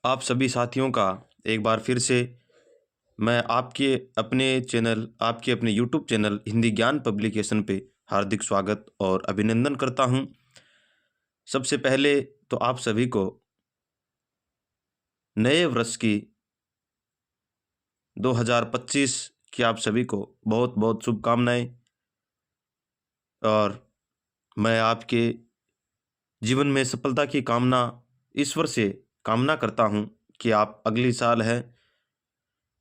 आप सभी साथियों का एक बार फिर से मैं आपके अपने यूट्यूब चैनल हिंदी ज्ञान पब्लिकेशन पे हार्दिक स्वागत और अभिनंदन करता हूं। सबसे पहले तो आप सभी को नए वर्ष की 2025 की आप सभी को बहुत बहुत शुभकामनाएं। और मैं आपके जीवन में सफलता की कामना ईश्वर से कामना करता हूं कि आप अगली साल है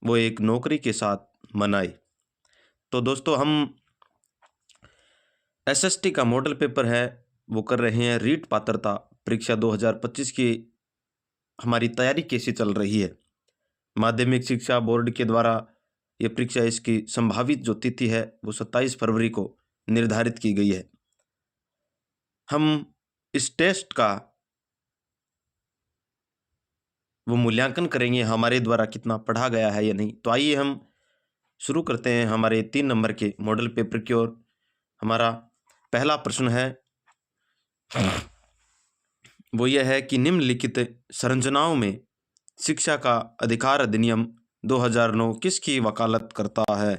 वो एक नौकरी के साथ मनाए। तो दोस्तों, हम एसएसटी का मॉडल पेपर है वो कर रहे हैं। रीट पात्रता परीक्षा 2025 की हमारी तैयारी कैसी चल रही है। माध्यमिक शिक्षा बोर्ड के द्वारा ये परीक्षा, इसकी संभावित जो तिथि है वो 27 फरवरी को निर्धारित की गई है। हम इस टेस्ट का वो मूल्यांकन करेंगे हमारे द्वारा कितना पढ़ा गया है या नहीं। तो आइए हम शुरू करते हैं हमारे 3 नंबर के मॉडल पेपर की ओर। हमारा पहला प्रश्न है वो यह है कि निम्नलिखित संरचनाओं में शिक्षा का अधिकार अधिनियम 2009 किसकी वकालत करता है।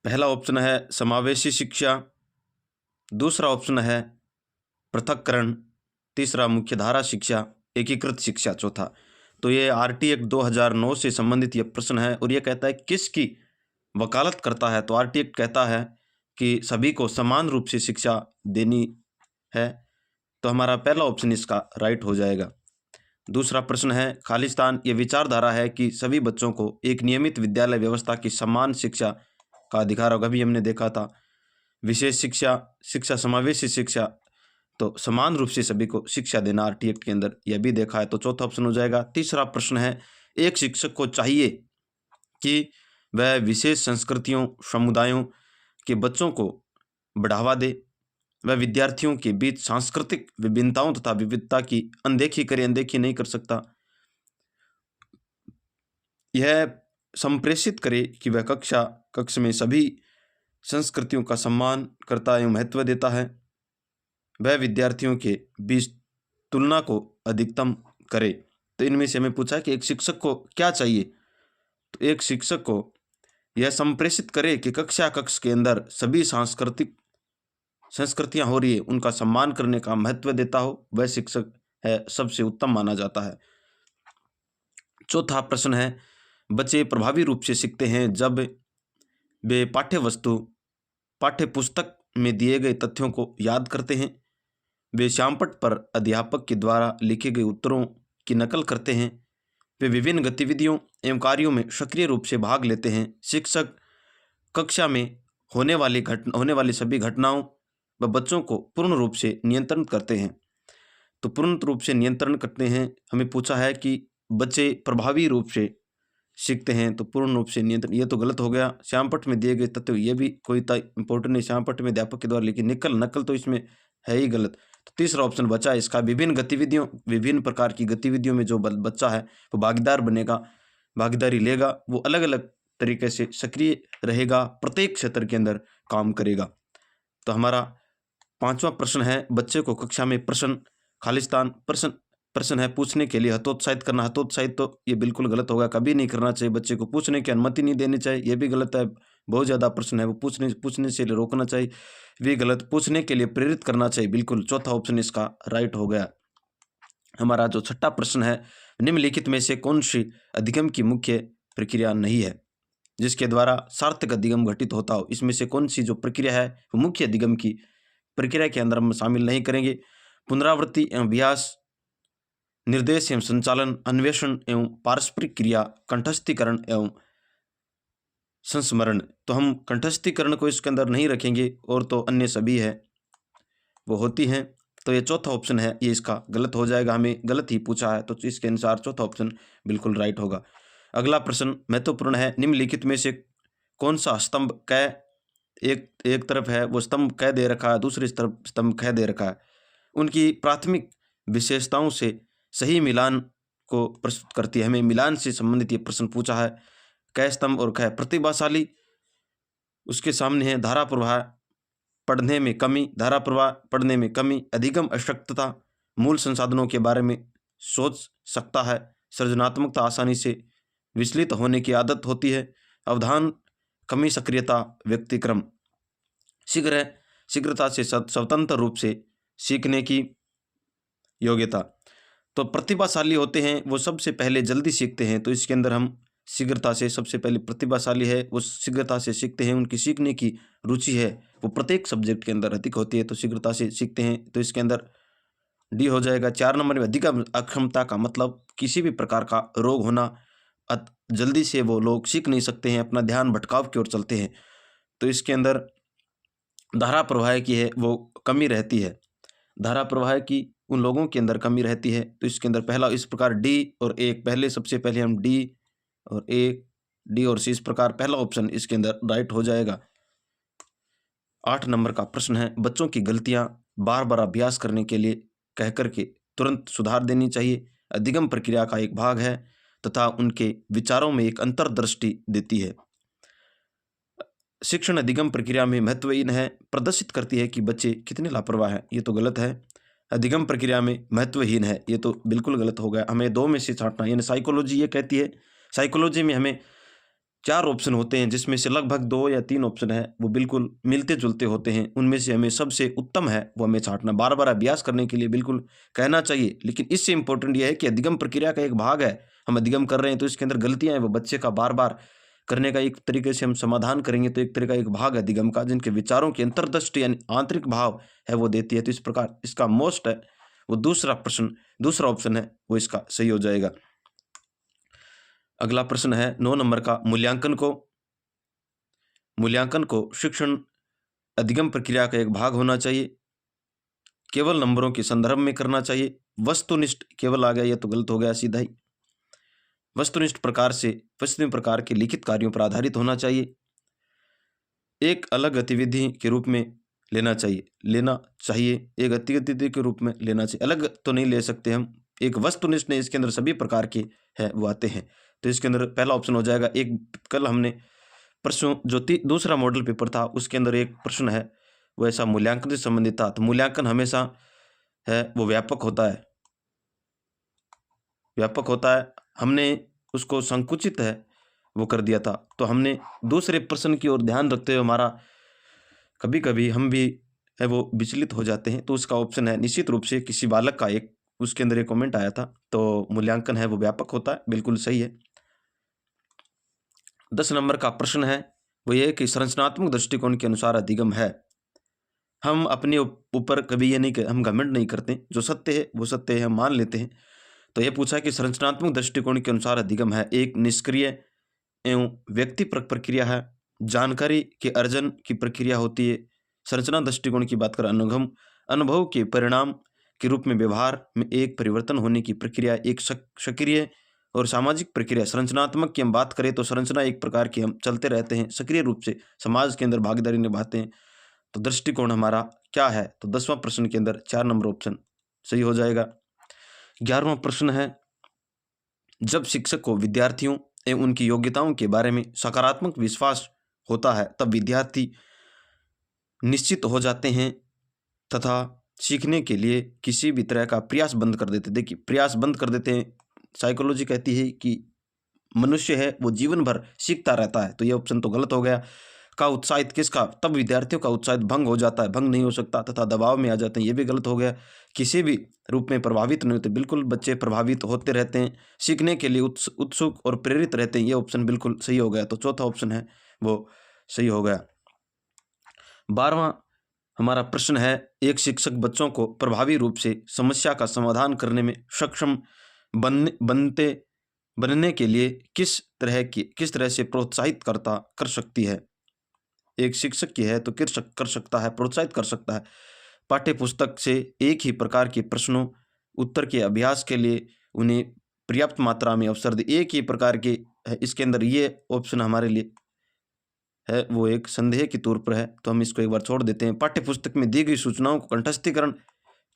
पहला ऑप्शन है समावेशी शिक्षा, दूसरा ऑप्शन है पृथक्करण, तीसरा मुख्यधारा शिक्षा, एकीकृत शिक्षा चौथा। तो ये आरटी एक्ट 2009 से संबंधित ये प्रश्न है और ये कहता है किसकी वकालत करता है। तो आरटी एक्ट कहता है कि सभी को समान रूप से शिक्षा देनी है। तो हमारा पहला ऑप्शन इसका राइट हो जाएगा। दूसरा प्रश्न है खालिस्तान ये विचारधारा है कि सभी बच्चों को एक नियमित विद्यालय व्यवस्था की समान शिक्षा का अधिकार होगा। अभी हमने देखा था विशेष शिक्षा, शिक्षा समावेशी शिक्षा, तो समान रूप से सभी को शिक्षा देना आरटी एक्ट के अंदर, यह भी देखा है। तो चौथा ऑप्शन हो जाएगा। तीसरा प्रश्न है एक शिक्षक को चाहिए कि वह विशेष संस्कृतियों समुदायों के बच्चों को बढ़ावा दे, वह विद्यार्थियों के बीच सांस्कृतिक विभिन्नताओं तथा विविधता की अनदेखी करे, अनदेखी नहीं कर सकता। यह संप्रेषित करे कि वह कक्ष में सभी संस्कृतियों का सम्मान करता एवं महत्व देता है, वह विद्यार्थियों के बीच तुलना को अधिकतम करे। तो इनमें से हमें पूछा कि एक शिक्षक को क्या चाहिए। तो एक शिक्षक को यह संप्रेषित करे कि कक्ष के अंदर सभी संस्कृतियां हो रही है उनका सम्मान करने का महत्व देता हो, वह शिक्षक है सबसे उत्तम माना जाता है। चौथा प्रश्न है बच्चे प्रभावी रूप से सीखते हैं जब वे पाठ्य पुस्तक में दिए गए तथ्यों को याद करते हैं, वे श्यामपट्ट पर अध्यापक के द्वारा लिखे गए उत्तरों की नकल करते हैं, वे विभिन्न गतिविधियों एवं कार्यों में सक्रिय रूप से भाग लेते हैं, शिक्षक कक्षा में होने वाली सभी घटनाओं व बच्चों को पूर्ण रूप से नियंत्रण करते हैं। तो पूर्ण रूप से नियंत्रण करते हैं। हमें पूछा है कि बच्चे प्रभावी रूप से सीखते हैं, तो पूर्ण रूप से नियंत्रण, ये तो गलत हो गया। श्यामपट्ट में दिए गए तथ्य, ये भी कोई इंपॉर्टेंट नहीं। श्यामपट्ट में अध्यापक के द्वारा लिखी नकल तो इसमें है ही गलत। तो तीसरा ऑप्शन बचा इसका विभिन्न प्रकार की गतिविधियों में जो बच्चा है वो भागीदार बनेगा, भागीदारी लेगा, वो अलग अलग तरीके से सक्रिय रहेगा, प्रत्येक क्षेत्र के अंदर काम करेगा। तो हमारा पांचवा प्रश्न है बच्चे को कक्षा में खालिस्तान प्रश्न है पूछने के लिए हतोत्साहित करना। हतोत्साहित तो ये बिल्कुल गलत होगा, कभी नहीं करना चाहिए। बच्चे को पूछने की अनुमति नहीं देनी चाहिए, ये भी गलत है। बहुत ज़्यादा प्रश्न है वो पूछने से रोकना चाहिए, भी गलत। पूछने के लिए प्रेरित करना चाहिए, बिल्कुल। चौथा ऑप्शन इसका राइट हो गया। हमारा जो छठा प्रश्न है निम्नलिखित में से कौन सी अधिगम की मुख्य प्रक्रिया नहीं है जिसके द्वारा सार्थक अधिगम घटित होता हो। इसमें से कौन सी जो प्रक्रिया है वो मुख्य अधिगम की प्रक्रिया के अंदर हम शामिल नहीं करेंगे। पुनरावृत्ति एवं अभ्यास, निर्देश एवं संचालन, अन्वेषण एवं पारस्परिक क्रिया, कंठस्थीकरण एवं संस्मरण। तो हम कंठस्थीकरण को इसके अंदर नहीं रखेंगे और तो अन्य सभी है वो होती हैं। तो ये चौथा ऑप्शन है, ये इसका गलत हो जाएगा। हमें गलत ही पूछा है तो इसके अनुसार चौथा ऑप्शन बिल्कुल राइट होगा। अगला प्रश्न महत्वपूर्ण है निम्नलिखित में से कौन सा स्तंभ क एक तरफ है वो स्तंभ क दे रखा है, दूसरी तरफ स्तंभ ख दे रखा है, उनकी प्राथमिक विशेषताओं से सही मिलान को प्रस्तुत करती है। हमें मिलान से संबंधित ये प्रश्न पूछा है। क स्तंभ और ख प्रतिभाशाली, उसके सामने है धारा प्रवाह पढ़ने में कमी, अधिगम अशक्तता, मूल संसाधनों के बारे में सोच सकता है, सृजनात्मकता आसानी से विचलित होने की आदत होती है, अवधान कमी, सक्रियता, व्यक्तिक्रम, शीघ्रता से स्वतंत्र रूप से सीखने की योग्यता। तो प्रतिभाशाली होते हैं वो सबसे पहले जल्दी सीखते हैं, तो इसके अंदर हम शीघ्रता से, सबसे पहले प्रतिभाशाली है वो शीघ्रता से सीखते हैं, उनकी सीखने की रुचि है वो प्रत्येक सब्जेक्ट के अंदर अधिक होती है, तो शीघ्रता से सीखते हैं, तो इसके अंदर डी हो जाएगा। 4 नंबर में अधिक अक्षमता का मतलब किसी भी प्रकार का रोग होना, जल्दी से वो लोग सीख नहीं सकते हैं, अपना ध्यान भटकाव की ओर चलते हैं, तो इसके अंदर धारा प्रवाह की है वो कमी रहती है, धारा प्रवाह की उन लोगों के अंदर कमी रहती है, तो इसके अंदर पहला इस प्रकार डी और एक, पहले सबसे पहले हम डी और एक, डी और सी, इस प्रकार पहला ऑप्शन इसके अंदर राइट हो जाएगा। 8 नंबर का प्रश्न है, बच्चों की गलतियां बार बार अभ्यास करने के लिए कह करके तुरंत सुधार देनी चाहिए, अधिगम प्रक्रिया का एक भाग है तथा उनके विचारों में एक अंतर्दृष्टि देती है। शिक्षण अधिगम प्रक्रिया में महत्वहीन है, प्रदर्शित करती है कि बच्चे कितने लापरवाह हैं, ये तो गलत है। अधिगम प्रक्रिया में महत्वहीन है, ये तो बिल्कुल गलत हो गया, हमें 2 में से छांटना। यानी साइकोलॉजी ये कहती है, साइकोलॉजी में हमें 4 ऑप्शन होते हैं जिसमें से लगभग 2 या 3 ऑप्शन है वो बिल्कुल मिलते जुलते होते हैं, उनमें से हमें सबसे उत्तम है वो हमें छांटना। बार बार अभ्यास करने के लिए बिल्कुल कहना चाहिए, लेकिन इससे इंपॉर्टेंट यह है कि अधिगम प्रक्रिया का एक भाग है, हम अधिगम कर रहे हैं तो इसके अंदर गलतियां हैं वो बच्चे का बार बार करने का एक तरीके से हम समाधान करेंगे, तो एक तरह का एक भाग है अधिगम का, जिनके विचारों की अंतर्दृष्टि यानी आंतरिक भाव है वो देती है, तो इस प्रकार इसका मोस्ट है वो दूसरा प्रश्न, दूसरा ऑप्शन है वो इसका सही हो जाएगा। अगला प्रश्न है 9 नंबर का, मूल्यांकन को शिक्षण अधिगम प्रक्रिया का एक भाग होना चाहिए, केवल नंबरों के संदर्भ में करना चाहिए, वस्तुनिष्ठ केवल आ गया, ये तो गलत हो गया सीधा ही। वस्तुनिष्ठ प्रकार से पश्चिमी प्रकार के लिखित कार्यों पर आधारित होना चाहिए, एक अलग गतिविधि के रूप में लेना चाहिए, एक गतिविधि के रूप में लेना चाहिए, अलग तो नहीं ले सकते हम, एक वस्तुनिष्ठ ने इसके अंदर सभी प्रकार के हैं वो आते हैं, तो इसके अंदर पहला ऑप्शन हो जाएगा। एक कल हमने प्रश्न जो दूसरा मॉडल पेपर था उसके अंदर एक प्रश्न है वो ऐसा मूल्यांकन से संबंधित था, तो मूल्यांकन हमेशा है वो व्यापक होता है, हमने उसको संकुचित है वो कर दिया था, तो हमने दूसरे प्रश्न की ओर ध्यान रखते हुए हमारा कभी कभी हम भी है वो विचलित हो जाते हैं, तो उसका ऑप्शन है निश्चित रूप से किसी बालक का एक उसके अंदर एक कमेंट आया था, तो मूल्यांकन है वो व्यापक होता है, बिल्कुल सही है। 10 नंबर का प्रश्न है वो ये कि संरचनात्मक दृष्टिकोण के अनुसार अधिगम है, हम अपने ऊपर कभी ये नहीं हम घमंड नहीं करते, जो सत्य है वो सत्य है, हम मान लेते हैं। तो ये पूछा कि संरचनात्मक दृष्टिकोण के अनुसार अधिगम है एक निष्क्रिय एवं व्यक्ति प्रक्रिया है, जानकारी के अर्जन की प्रक्रिया होती है। संरचना दृष्टिकोण की बात करें, अनुभव के परिणाम के रूप में व्यवहार में एक परिवर्तन होने की प्रक्रिया, एक सक्रिय और सामाजिक प्रक्रिया। संरचनात्मक की हम बात करें तो संरचना एक प्रकार की हम चलते रहते हैं, सक्रिय रूप से समाज के अंदर भागीदारी निभाते हैं, तो दृष्टिकोण हमारा क्या है, तो 10वां प्रश्न के अंदर 4 नंबर ऑप्शन सही हो जाएगा। 11वां प्रश्न है, जब शिक्षक को विद्यार्थियों एवं उनकी योग्यताओं के बारे में सकारात्मक विश्वास होता है तब विद्यार्थी निश्चित हो जाते हैं तथा सीखने के लिए किसी भी तरह का प्रयास बंद कर देते। देखिए प्रयास बंद कर देते हैं, साइकोलॉजी कहती है कि मनुष्य है वो जीवन भर सीखता रहता है, तो ये ऑप्शन तो गलत हो गया। का उत्साहित किसका, तब विद्यार्थियों का उत्साहित भंग हो जाता है, भंग नहीं हो सकता, तथा दबाव में आ जाते हैं, ये भी गलत हो गया। किसी भी रूप में प्रभावित नहीं होते, बिल्कुल बच्चे प्रभावित होते रहते हैं, सीखने के लिए उत्सुक और प्रेरित रहते हैं, ये ऑप्शन बिल्कुल सही हो गया, तो चौथा ऑप्शन है वो सही हो गया। 12वां हमारा प्रश्न है, एक शिक्षक बच्चों को प्रभावी रूप से समस्या का समाधान करने में सक्षम बनने के लिए किस तरह से प्रोत्साहित कर सकती है। एक शिक्षक की है तो कर सकता है, प्रोत्साहित कर सकता है, पाठ्य पुस्तक से एक ही प्रकार के प्रश्नों उत्तर के अभ्यास के लिए उन्हें पर्याप्त मात्रा में अवसर दे, एक ही प्रकार के है, इसके अंदर ये ऑप्शन हमारे लिए है वो एक संदेह के तौर पर है, तो हम इसको एक बार छोड़ देते हैं। पाठ्य पुस्तक में दी गई सूचनाओं को कंठस्थीकरण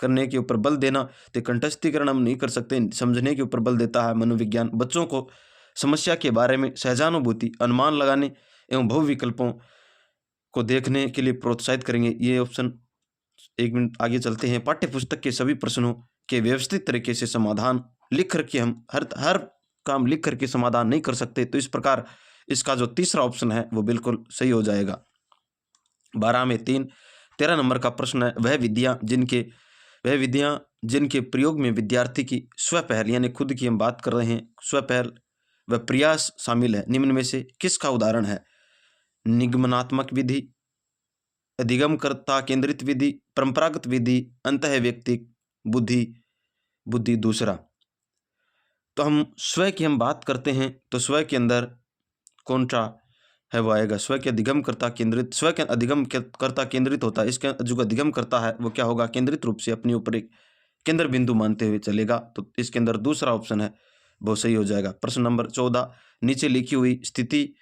करने के ऊपर बल देना, तो कंठस्थीकरण हम नहीं कर सकते, समझने के ऊपर बल देता है मनोविज्ञान। बच्चों को समस्या के बारे में सहजानुभूति, अनुमान लगाने एवं बहुविकल्पों को देखने के लिए प्रोत्साहित करेंगे, ये ऑप्शन एक मिनट आगे चलते हैं। पाठ्य पुस्तक के सभी प्रश्नों के व्यवस्थित तरीके से समाधान लिख करके हम हर काम लिख करके समाधान नहीं कर सकते, तो इस प्रकार इसका जो तीसरा ऑप्शन है वो बिल्कुल सही हो जाएगा। 12 में 3, 13 नंबर का प्रश्न है, वह विधियां जिनके प्रयोग में विद्यार्थी की स्वपहल यानी खुद की हम बात कर रहे हैं, स्वपहल व प्रयास शामिल है, निम्न में से किसका उदाहरण है? निगमनात्मक विधि, अधिगमकर्ता केंद्रित विधि, परंपरागत विधि, अंतः व्यक्तिक बुद्धि दूसरा। तो हम स्व की हम बात करते हैं तो स्व के अंदर कौन सा है वो आएगा, स्व के अधिगमकर्ता केंद्रित, स्व के अधिगमकर्ता केंद्रित होता है, इसका जो अधिगमकर्ता है वो क्या होगा? केंद्रित रूप से अपने ऊपर एक केंद्र बिंदु मानते हुए चलेगा, तो इसके अंदर दूसरा ऑप्शन है वो सही हो जाएगा। प्रश्न नंबर 14, नीचे लिखी हुई स्थिति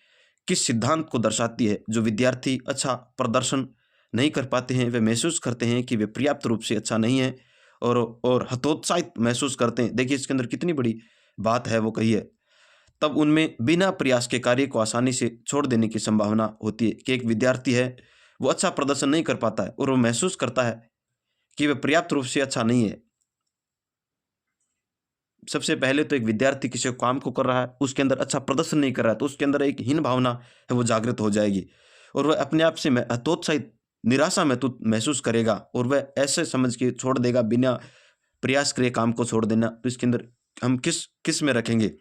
किस सिद्धांत को दर्शाती है? जो विद्यार्थी अच्छा प्रदर्शन नहीं कर पाते हैं, वे महसूस करते हैं कि वे पर्याप्त रूप से अच्छा नहीं है और हतोत्साहित महसूस करते हैं। देखिए इसके अंदर कितनी बड़ी बात है वो कही है। तब उनमें बिना प्रयास के कार्य को आसानी से छोड़ देने की संभावना होती है कि एक विद्यार्थी है वो अच्छा प्रदर्शन नहीं कर पाता है और वो महसूस करता है कि वह पर्याप्त रूप से अच्छा नहीं है। सबसे पहले तो एक विद्यार्थी किसी काम को कर रहा है, उसके अंदर अच्छा प्रदर्शन नहीं कर रहा है, तो उसके अंदर एक हीन भावना है वो जागृत हो जाएगी और वह अपने आप से हतोत्साहित निराशा महसूस करेगा और वह ऐसे समझ के छोड़ देगा, बिना प्रयास करे काम को छोड़ देना। तो इसके अंदर हम किस में रखेंगे?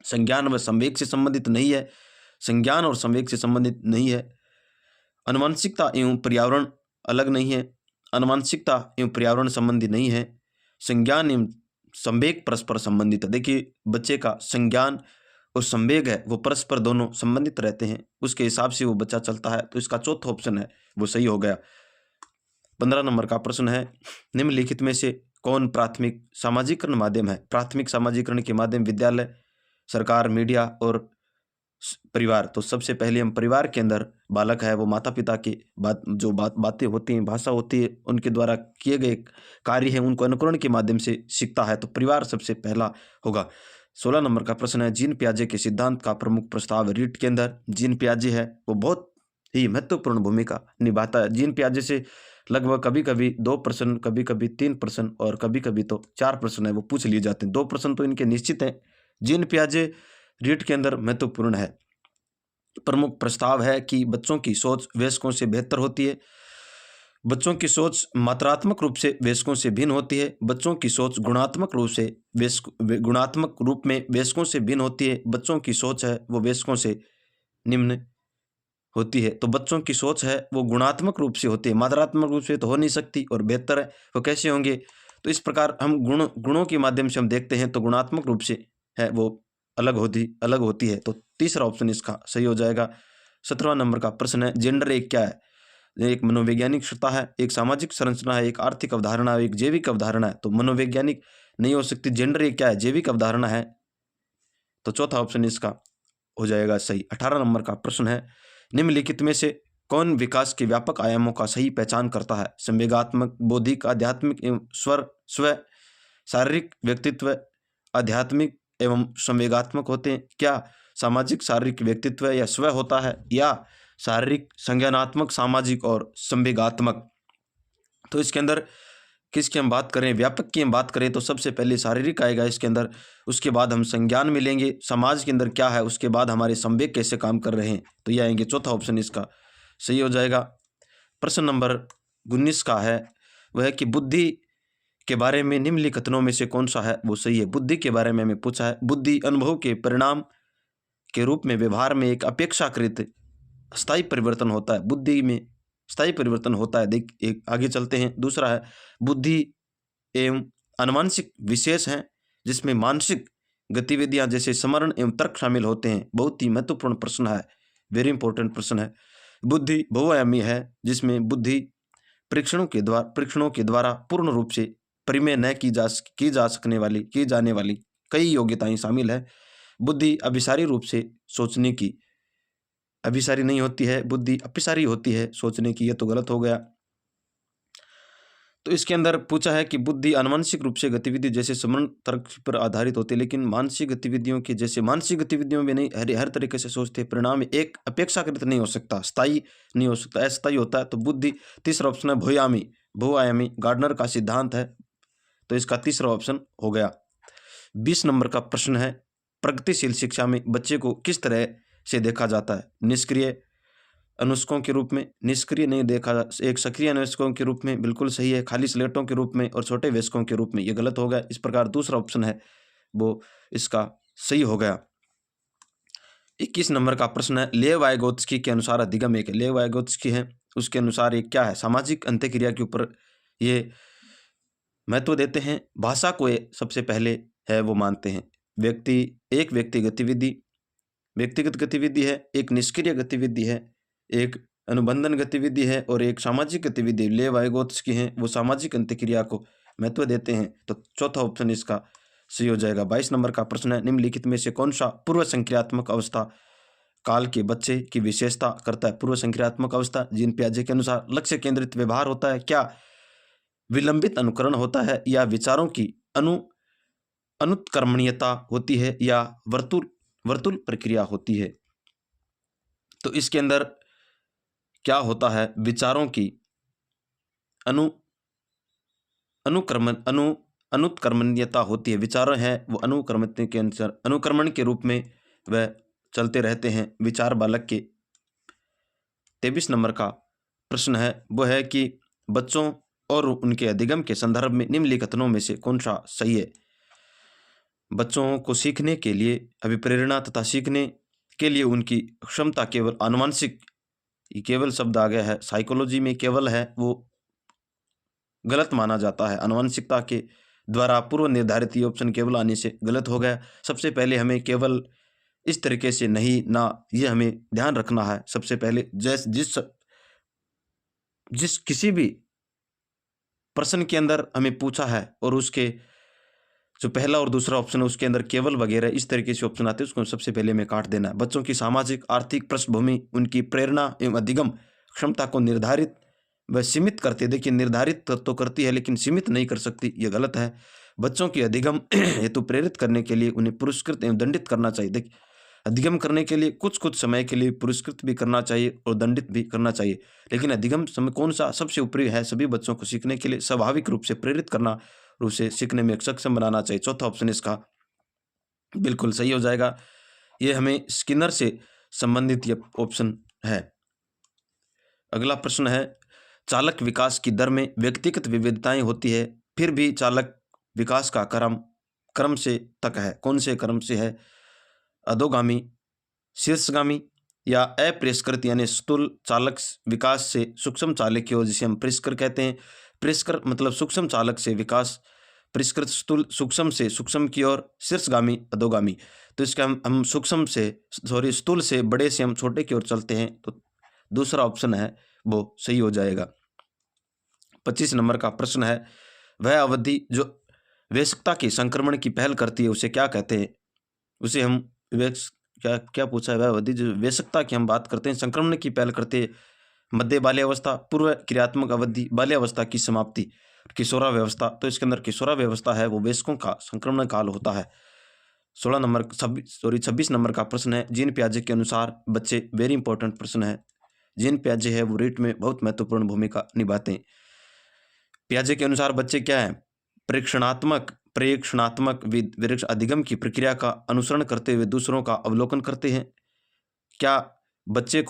संज्ञान व संवेग से संबंधित नहीं है, संज्ञान और संवेग से संबंधित नहीं है। अनुवांशिकता एवं पर्यावरण अलग नहीं है, अनुवांशिकता एवं पर्यावरण संबंधी नहीं है। संज्ञान एवं संवेग परस्पर संबंधित है। देखिए बच्चे का संज्ञान और संवेग है वो परस्पर दोनों संबंधित रहते हैं, उसके हिसाब से वो बच्चा चलता है, तो इसका चौथा ऑप्शन है वो सही हो गया। 15 नंबर का प्रश्न है, निम्नलिखित में से कौन प्राथमिक सामाजिकरण माध्यम है? प्राथमिक सामाजिकरण के माध्यम विद्यालय, सरकार, मीडिया और परिवार। तो सबसे पहले हम परिवार के अंदर बालक है वो माता पिता की बातें होती हैं, भाषा होती है, उनके द्वारा किए गए कार्य हैं उनको अनुकरण के माध्यम से सीखता है, तो परिवार सबसे पहला होगा। 16 नंबर का प्रश्न है, जीन पियाजे के सिद्धांत का प्रमुख प्रस्ताव रीट के अंदर। जीन पियाजे है वो बहुत ही महत्वपूर्ण भूमिका निभाता है। जीन पियाजे से लगभग कभी कभी 2 प्रश्न, कभी कभी 3 प्रश्न और कभी कभी तो 4 प्रश्न है वो पूछ लिए जाते हैं। 2 प्रश्न तो इनके निश्चित हैं। जीन पियाजे रीट के अंदर महत्वपूर्ण है। प्रमुख प्रस्ताव है कि बच्चों की सोच वयस्कों से बेहतर होती है, बच्चों की सोच मात्रात्मक रूप से वयस्कों से भिन्न होती है, बच्चों की सोच गुणात्मक रूप में वयस्कों से भिन्न होती है, बच्चों की सोच है वो वयस्कों से निम्न होती है। तो बच्चों की सोच है वो गुणात्मक रूप से होती है, मात्रात्मक रूप से तो हो नहीं सकती, और बेहतर है वो कैसे होंगे? तो इस प्रकार हम गुणों के माध्यम से हम देखते हैं तो गुणात्मक रूप से है वो अलग होती है। तो तीसरा ऑप्शन इसका सही हो जाएगा। 17वां नंबर का प्रश्न है, जेंडर एक क्या है? एक मनोवैज्ञानिक सत्ता है, एक सामाजिक संरचना है, एक आर्थिक अवधारणा है, एक जैविक अवधारणा है। तो मनोवैज्ञानिक नहीं हो सकती, जेंडर एक क्या है? जैविक अवधारणा है, तो चौथा ऑप्शन इसका हो जाएगा सही। 18 नंबर का प्रश्न है, निम्नलिखित में से कौन विकास के व्यापक आयामों का सही पहचान करता है? संवेगात्मक, बौद्धिक, आध्यात्मिक एवं स्व, शारीरिक, व्यक्तित्व, आध्यात्मिक एवं संवेगात्मक होते हैं। क्या सामाजिक शारीरिक व्यक्तित्व या स्व होता है, या शारीरिक, संज्ञानात्मक, सामाजिक और संवेगात्मक? तो इसके अंदर किसकी हम बात करें, व्यापक की हम बात करें तो सबसे पहले शारीरिक आएगा इसके अंदर, उसके बाद हम संज्ञान मिलेंगे, समाज के अंदर क्या है, उसके बाद हमारे संवेग कैसे काम कर रहे हैं, तो ये आएंगे। चौथा ऑप्शन इसका सही हो जाएगा। प्रश्न नंबर 19 का है वह है कि बुद्धि के बारे में निम्नलिखित कथनों में से कौन सा है वो सही है? बुद्धि के बारे में हमें पूछा है। बुद्धि अनुभव के परिणाम के रूप में व्यवहार में एक अपेक्षाकृत स्थायी परिवर्तन होता है। बुद्धि में स्थायी परिवर्तन होता है। एक आगे चलते हैं। दूसरा है, बुद्धि एवं अनुमानसिक विशेष हैं जिसमें मानसिक गतिविधियां जैसे स्मरण एवं तर्क शामिल होते हैं। बहुत ही महत्वपूर्ण प्रश्न है, वेरी इंपॉर्टेंट प्रश्न है। बुद्धि बहुआयामी है जिसमें बुद्धि परीक्षणों के द्वारा पूर्ण रूप से परिमेय न की जाने वाली कई योग्यताएं शामिल है। बुद्धि अभिसारी रूप से सोचने की, अभिसारी नहीं होती है, बुद्धि अपिसारी होती है सोचने की, ये तो गलत हो गया। तो इसके अंदर पूछा है कि बुद्धि आनुवंशिक रूप से गतिविधि जैसे स्मरण तर्क पर आधारित होती है, लेकिन मानसिक गतिविधियों के जैसे मानसिक गतिविधियों में नहीं, हर तरीके से सोचते हैं। परिणाम एक अपेक्षाकृत नहीं हो सकता, स्थायी नहीं हो सकता, अस्थायी होता है। तो बुद्धि तीसरा ऑप्शन है भूयामी, बहुआयामी गार्डनर का सिद्धांत है। तो इसका तीसरा ऑप्शन हो गया। 20 नंबर का प्रश्न है, प्रगतिशील शिक्षा में बच्चे को किस तरह से देखा जाता है? निष्क्रिय अनुष्कों के रूप में, निष्क्रिय नहीं देखा, एक सक्रिय अनुष्कों के रूप में, बिल्कुल सही है, खाली स्लेटों के रूप में और छोटे वयस्कों के रूप में, ये गलत हो गया। इस प्रकार दूसरा ऑप्शन है वो इसका सही हो गया। 21 नंबर का प्रश्न है, लेव वाइगोत्स्की के अनुसार अधिगम एक है। लेव वाइगोत्स्की है, उसके अनुसार ये क्या है? सामाजिक अंत्यक्रिया के ऊपर ये महत्व देते हैं। भाषा को ये सबसे पहले है वो मानते हैं। एक व्यक्ति गतिविधि, व्यक्तिगत गतिविधि है, एक निष्क्रिय गतिविधि है, एक अनुबंधन गतिविधि है और एक सामाजिक गतिविधि। लेव वाइगोत्स्की हैं वो सामाजिक अंत्यक्रिया को महत्व देते हैं। तो चौथा ऑप्शन इसका सही हो जाएगा। 22 नंबर का प्रश्न है, निम्नलिखित में से कौन सा पूर्व संक्रियात्मक अवस्था काल के बच्चे की विशेषता करता है? पूर्व संक्रियात्मक अवस्था जीन पियाजे के अनुसार लक्ष्य केंद्रित व्यवहार होता है, क्या विलंबित अनुकरण होता है, या विचारों की अनुत्क्रमणीयता होती है, या वर्तुल प्रक्रिया होती है? तो इसके अंदर क्या होता है? विचारों की अनुत्क्रमणीयता होती है। विचार हैं वो अनुक्रमण के रूप में वह चलते रहते हैं विचार बालक के। 23 नंबर का प्रश्न है वो है कि बच्चों और उनके अधिगम के संदर्भ में निम्नलिखित कथनों में से कौन सा सही है? बच्चों को सीखने के लिए अभिप्रेरणा तथा सीखने के लिए उनकी क्षमता केवल आनुवंशिक, केवल शब्द आ गया है, साइकोलॉजी में केवल है वो गलत माना जाता है। आनुवंशिकता के द्वारा पूर्व निर्धारित ये ऑप्शन केवल आने से गलत हो गया। सबसे पहले हमें केवल इस तरीके से नहीं ना, ये हमें ध्यान रखना है। सबसे पहले जिस किसी भी प्रश्न के अंदर हमें पूछा है और उसके जो पहला और दूसरा ऑप्शन है उसके अंदर केवल वगैरह इस तरीके से ऑप्शन आते हैं, उसको सबसे पहले में काट देना है। बच्चों की सामाजिक आर्थिक पृष्ठभूमि उनकी प्रेरणा एवं अधिगम क्षमता को निर्धारित व सीमित करती, देखिए निर्धारित तो करती है लेकिन सीमित नहीं कर सकती, ये गलत है। बच्चों की अधिगम हेतु प्रेरित करने के लिए उन्हें पुरस्कृत एवं दंडित करना चाहिए। देखिए अधिगम करने के लिए कुछ समय के लिए पुरस्कृत भी करना चाहिए और दंडित भी करना चाहिए, लेकिन अधिगम समय कौन सा सबसे ऊपरी है? सभी बच्चों को सीखने के लिए स्वाभाविक रूप से प्रेरित करना और उसे सीखने में सक्षम बनाना चाहिए। चौथा ऑप्शन इसका बिल्कुल सही हो जाएगा। ये हमें स्किनर से संबंधित ये ऑप्शन है। अगला प्रश्न है, चालक विकास की दर में व्यक्तिगत विविधताएं होती है, फिर भी चालक विकास का क्रम से तक है, कौन से क्रम से है? अधोगामी, शीर्षगामी या अप्रिस्कृत यानी स्थूल चालक विकास से सूक्ष्म चालक की ओर, जिसे हम परिष्कर कहते हैं। परिष्कर मतलब सूक्ष्म चालक से विकास, परिष्कृत स्थूल सूक्ष्म से सूक्ष्म की ओर, शीर्षगामी अधोगामी। तो इसका हम सूक्ष्म से स्थूल से बड़े से हम छोटे की ओर चलते हैं, तो दूसरा ऑप्शन है वो सही हो जाएगा। 25 नंबर का प्रश्न है, वह अवधि जो वयस्कता के संक्रमण की पहल करती है उसे क्या कहते हैं? उसे हम क्या पूछा है? वह अवधि जो वयस्कता की हम बात करते हैं, संक्रमण की पहल करते हैं। मध्य बाल्यावस्था, पूर्व क्रियात्मक अवधि, बाल्यावस्था की समाप्ति, किशोरावस्था। तो इसके अंदर किशोरावस्था है वो वयस्कों का संक्रमण काल होता है। 26 नंबर का प्रश्न है, जीन पियाजे के अनुसार बच्चे, वेरी इंपॉर्टेंट प्रश्न है। जीन पियाजे है वो रीट में बहुत महत्वपूर्ण भूमिका निभाते हैं। पियाजे के अनुसार बच्चे क्या है? प्रेक्षणात्मक विरक्ष अधिगम की प्रक्रिया का अनुसरण करते हुए दूसरों का अवलोकन करते हैं। क्या बच्चे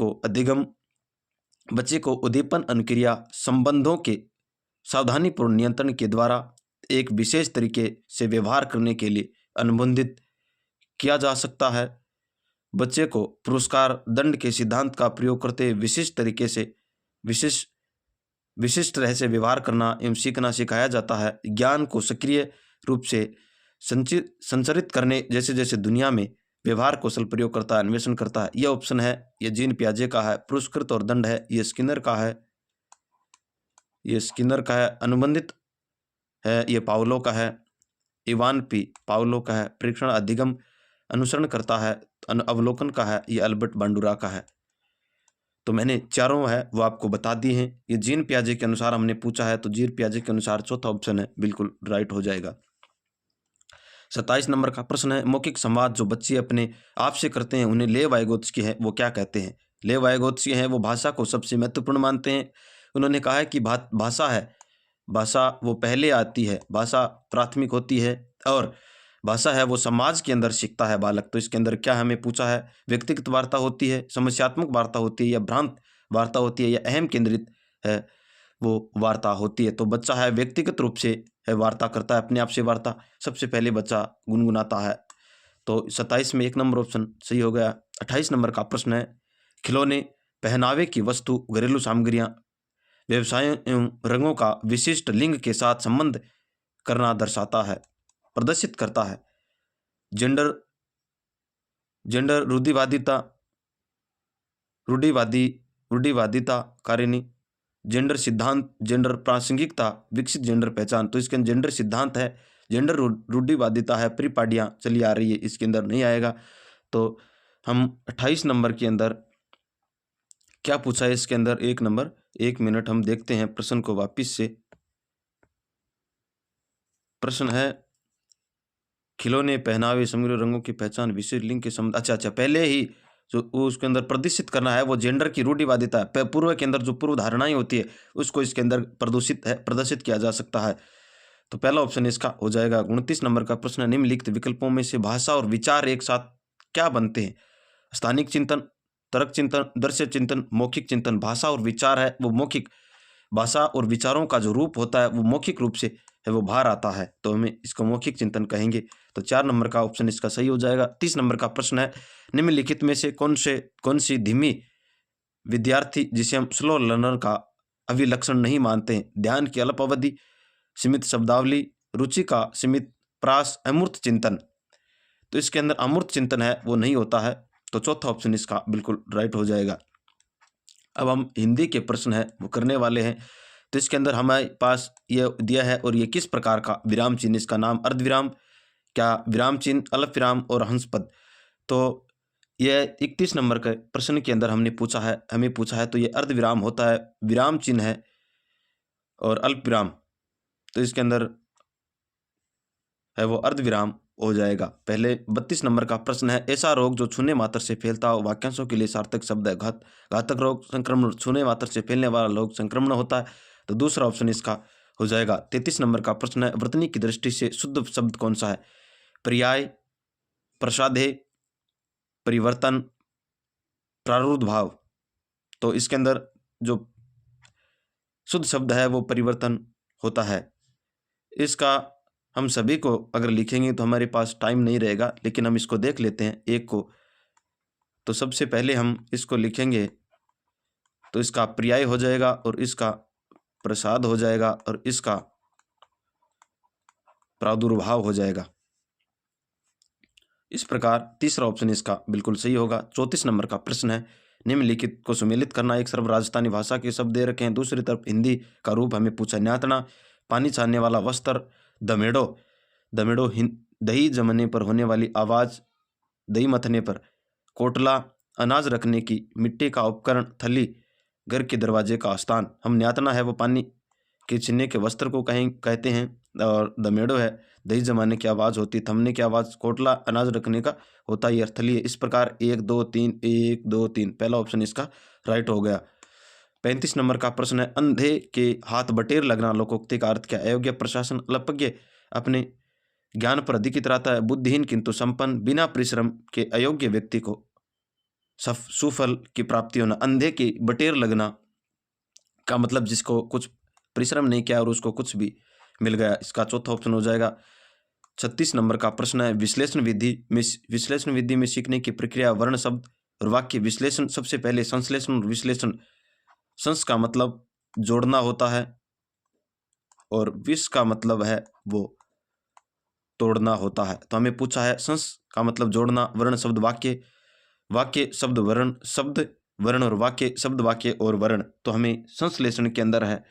को उद्दीपन अनुक्रिया संबंधों के सावधानीपूर्ण नियंत्रण के द्वारा एक विशेष तरीके से व्यवहार करने के लिए अनुबंधित किया जा सकता है? बच्चे को पुरस्कार दंड के सिद्धांत का प्रयोग करते हुए विशिष्ट तरह से व्यवहार करना एवं सीखना सिखाया जाता है। ज्ञान को सक्रिय रूप से संचरित करने जैसे जैसे दुनिया में व्यवहार कौशल प्रयोग करता है, अन्वेषण करता है। यह ऑप्शन है, यह जीन पियाजे का है। पुरस्कृत और दंड है, यह स्किनर का है। अनुबंधित है, यह पाउलो का है। इवान पी पाउलो का है। परीक्षण अधिगम अनुसरण करता है, अवलोकन का है, यह अल्बर्ट बांडुरा का है। तो मैंने चारों है वो आपको बता दी हैं। ये जीन पियाजे के अनुसार हमने पूछा है, तो जीन पियाजे के अनुसार चौथा ऑप्शन है बिल्कुल राइट हो जाएगा। 27 नंबर का प्रश्न है, मौखिक संवाद जो बच्चे अपने आप से करते हैं उन्हें लेव वाइगोत्स्की है वो क्या कहते हैं? लेव वाइगोत्स्की है वो भाषा को सबसे महत्वपूर्ण मानते हैं। उन्होंने कहा है कि भाषा है भाषा वो पहले आती है, भाषा प्राथमिक होती है, और भाषा है वो समाज के अंदर सीखता है बालक। तो इसके अंदर क्या हमें पूछा है, व्यक्तिगत वार्ता होती है, समस्यात्मक वार्ता होती है, या भ्रांत वार्ता होती है, या अहम केंद्रित है वो वार्ता होती है। तो बच्चा है व्यक्तिगत रूप से है वार्ता करता है, अपने आप से वार्ता सबसे पहले बच्चा गुनगुनाता है। तो 27 में 1 नंबर ऑप्शन सही हो गया। 28 नंबर का प्रश्न है, खिलौने, पहनावे की वस्तु, घरेलू सामग्रियां, व्यवसायों एवं रंगों का विशिष्ट लिंग के साथ संबंध करना दर्शाता है, प्रदर्शित करता है। जेंडर जेंडर रूढ़िवादिता रूढ़िवादी रूढ़िवादिता कारिणी, जेंडर सिद्धांत, जेंडर प्रासंगिकता, विकसित जेंडर पहचान। तो इसके अंदर जेंडर सिद्धांत है, जेंडर रूढ़िवादिता है, परिपाटियाँ चली आ रही है, इसके अंदर नहीं आएगा। तो हम 28 नंबर के अंदर क्या पूछा है, इसके अंदर 1 नंबर, 1 मिनट हम देखते हैं प्रश्न को वापिस से। प्रश्न है, खिलौने, पहनावे, समग्र रंगों की पहचान, विशेष लिंग के संबंध। अच्छा, पहले ही जो उसके अंदर प्रदर्शित करना है वो जेंडर की रूढ़िवादिता है। पूर्व के अंदर जो पूर्व धारणाएं होती है उसको इसके अंदर प्रदर्शित किया जा सकता है। तो पहला ऑप्शन इसका हो जाएगा। 29 नंबर का प्रश्न, निम्नलिखित विकल्पों में से भाषा और विचार एक साथ क्या बनते हैं? स्थानिक चिंतन, तर्क चिंतन, दृश्य चिंतन, मौखिक चिंतन। भाषा और विचार है वो मौखिक, भाषा और विचारों का जो रूप होता है वो मौखिक रूप से है वो बाहर आता है, तो हमें इसको मौखिक चिंतन कहेंगे। तो 4 नंबर का ऑप्शन इसका सही हो जाएगा। 30 नंबर का प्रश्न है, निम्नलिखित में से कौन सी धीमी विद्यार्थी जिसे हम स्लो लर्नर का अभिलक्षण नहीं मानते हैं? ध्यान की अल्प अवधि, सीमित शब्दावली, रुचि का सीमित प्रास, अमूर्त चिंतन। तो इसके अंदर अमूर्त चिंतन है वो नहीं होता है, तो चौथा ऑप्शन इसका बिल्कुल राइट हो जाएगा। अब हम हिंदी के प्रश्न है वो करने वाले हैं। तो इसके अंदर हमारे पास ये दिया है, और ये किस प्रकार का विराम चिन्ह, इसका नाम अर्धविराम, क्या विराम चिन्ह, अल्प विराम और हंसपद। तो यह 31 नंबर के प्रश्न के अंदर हमें पूछा है, तो ये अर्धविराम होता है, विराम चिन्ह है और अल्प विराम। तो इसके अंदर है वो अर्धविराम हो जाएगा। पहले 32 नंबर का प्रश्न है, ऐसा रोग जो छूने मात्र से फैलता हो, वाक्यांशों के लिए सार्थक शब्द है। घातक रोग, संक्रमण, छूने मात्र से फैलने वाला रोग संक्रमण होता है, तो दूसरा ऑप्शन इसका हो जाएगा। 33 नंबर का प्रश्न है, वर्तनी की दृष्टि से शुद्ध शब्द कौन सा है? पर्याय, प्रसाधे, परिवर्तन, प्रारुर्भाव। तो इसके अंदर जो शुद्ध शब्द है वो परिवर्तन होता है। इसका हम सभी को अगर लिखेंगे तो हमारे पास टाइम नहीं रहेगा, लेकिन हम इसको देख लेते हैं एक को। तो सबसे पहले हम इसको लिखेंगे, तो इसका पर्याय हो जाएगा, और इसका प्रसाद हो जाएगा, और इसका प्रादुर्भाव हो जाएगा। इस प्रकार तीसरा ऑप्शन इसका बिल्कुल सही होगा। 34 नंबर का प्रश्न है, निम्नलिखित को सम्मिलित करना। एक तरफ राजस्थानी भाषा के शब्द दे रखे हैं, दूसरी तरफ हिंदी का रूप हमें पूछा। न्यातना, पानी छानने वाला वस्त्र, दमेड़ो, दही जमने पर होने वाली आवाज़, दही मथने पर, कोटला, अनाज रखने की मिट्टी का उपकरण, थली, घर के दरवाजे का स्थान। हम न्यातना है वो पानी के छीनने के वस्त्र को कहते हैं, और दमेड़ो है दही जमाने की आवाज़ होती, थमने की आवाज़, कोटला अनाज रखने का होता है, अर्थली है। इस प्रकार 1 2 3 1 2 3 पहला ऑप्शन इसका राइट हो गया। 35 नंबर का प्रश्न है, अंधे के हाथ बटेर लगना लोकोक्ति का अर्थ क्या? अयोग्य, प्रशासन, अल्पज्ञ, अपने ज्ञान पर अधिक रहता है, बुद्धिहीन किंतु संपन्न, बिना परिश्रम के अयोग्य व्यक्ति को सुफल की प्राप्ति होना। अंधे की बटेर लगना का मतलब जिसको कुछ परिश्रम नहीं किया और उसको कुछ भी मिल गया, इसका चौथा ऑप्शन हो जाएगा। 36 नंबर का प्रश्न है, विश्लेषण विधि में सीखने की प्रक्रिया, वर्ण, शब्द और वाक्य विश्लेषण। सबसे पहले संश्लेषण और विश्लेषण। संस का मतलब जोड़ना होता है, और विश का मतलब है वो तोड़ना होता है। तो हमें पूछा है संस का मतलब जोड़ना, वर्ण, शब्द, वाक्य, वाक्य, शब्द, वर्ण, शब्द, वर्ण और वाक्य, शब्द, वाक्य और वर्ण। तो हमें संश्लेषण के अंदर है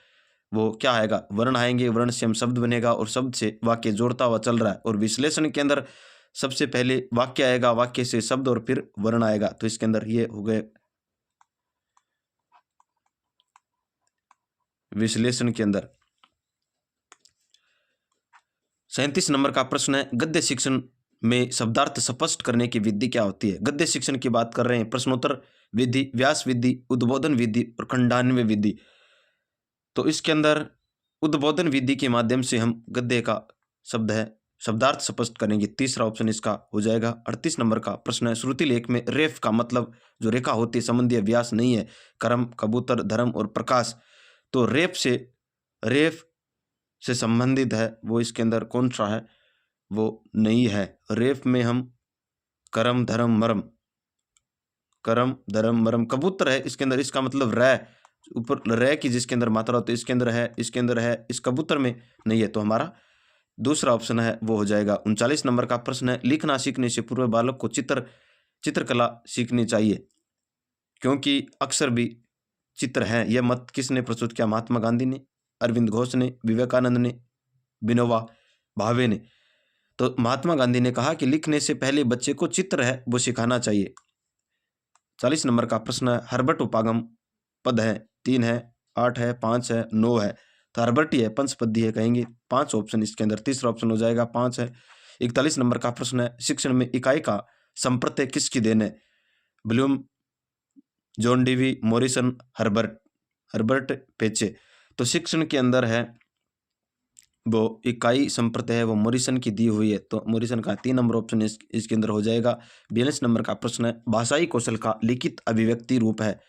वो क्या आएगा? वर्ण आएंगे, वर्ण से हम शब्द बनेगा, और शब्द से वाक्य जोड़ता हुआ चल रहा है। और विश्लेषण के अंदर सबसे पहले वाक्य आएगा, वाक्य से शब्द और फिर वर्ण आएगा। तो इसके अंदर ये हो गए विश्लेषण के अंदर। 37 नंबर का प्रश्न है, गद्य शिक्षण में शब्दार्थ स्पष्ट करने की विधि क्या होती है? गद्य शिक्षण की बात कर रहे हैं। प्रश्नोत्तर विधि, व्यास विधि, उद्बोधन विधि और खंडान्वय विधि। तो इसके अंदर उद्बोधन विधि के माध्यम से हम गद्य का शब्द है शब्दार्थ स्पष्ट करेंगे। तीसरा ऑप्शन इसका हो जाएगा। 38 नंबर का प्रश्न है, श्रुति लेख में रेफ का मतलब जो रेखा होती है संबंधी व्यास नहीं है, कर्म, कबूतर, धर्म और प्रकाश। तो रेफ से संबंधित है वो इसके अंदर कौन सा है, वो नहीं है। रेफ में हम कर्म, धर्म, मरम, कर्म, धर्म, मरम, कबूतर है इसके अंदर, इसका मतलब रै, ऊपर रै की जिसके अंदर मात्रा होती है इसके अंदर है, इसके अंदर है, इस कबूतर में नहीं है। तो हमारा दूसरा ऑप्शन है वो हो जाएगा। 39 नंबर का प्रश्न है, लिखना सीखने से पूर्व बालक को चित्रकला सीखनी चाहिए क्योंकि अक्सर भी चित्र हैं। यह मत किसने प्रस्तुत किया? महात्मा गांधी ने, अरविंद घोष ने, विवेकानंद ने, विनोबा भावे ने। तो महात्मा गांधी ने कहा कि लिखने से पहले बच्चे को चित्र है वो सिखाना चाहिए। 40 नंबर का प्रश्न है, हर्बट उपागम पद है, 3 है, 8 है, 5 है, 9 है। तो हर्बटी है, पंचपदी है कहेंगे। 5 ऑप्शन इसके अंदर, तीसरा ऑप्शन हो जाएगा 5 है। 41 नंबर का प्रश्न है, शिक्षण में इकाई का संप्रत्यय किसकी देन है? Bloom, John Dewey, Morrison, Herbert पेचे। तो शिक्षण के अंदर है वो इकाई संप्रत्यय है वो मॉरिसन की दी हुई है। तो मॉरिसन का 3 नंबर ऑप्शन इसके अंदर हो जाएगा। 42 नंबर का प्रश्न है, भाषाई कौशल का लिखित अभिव्यक्ति रूप है।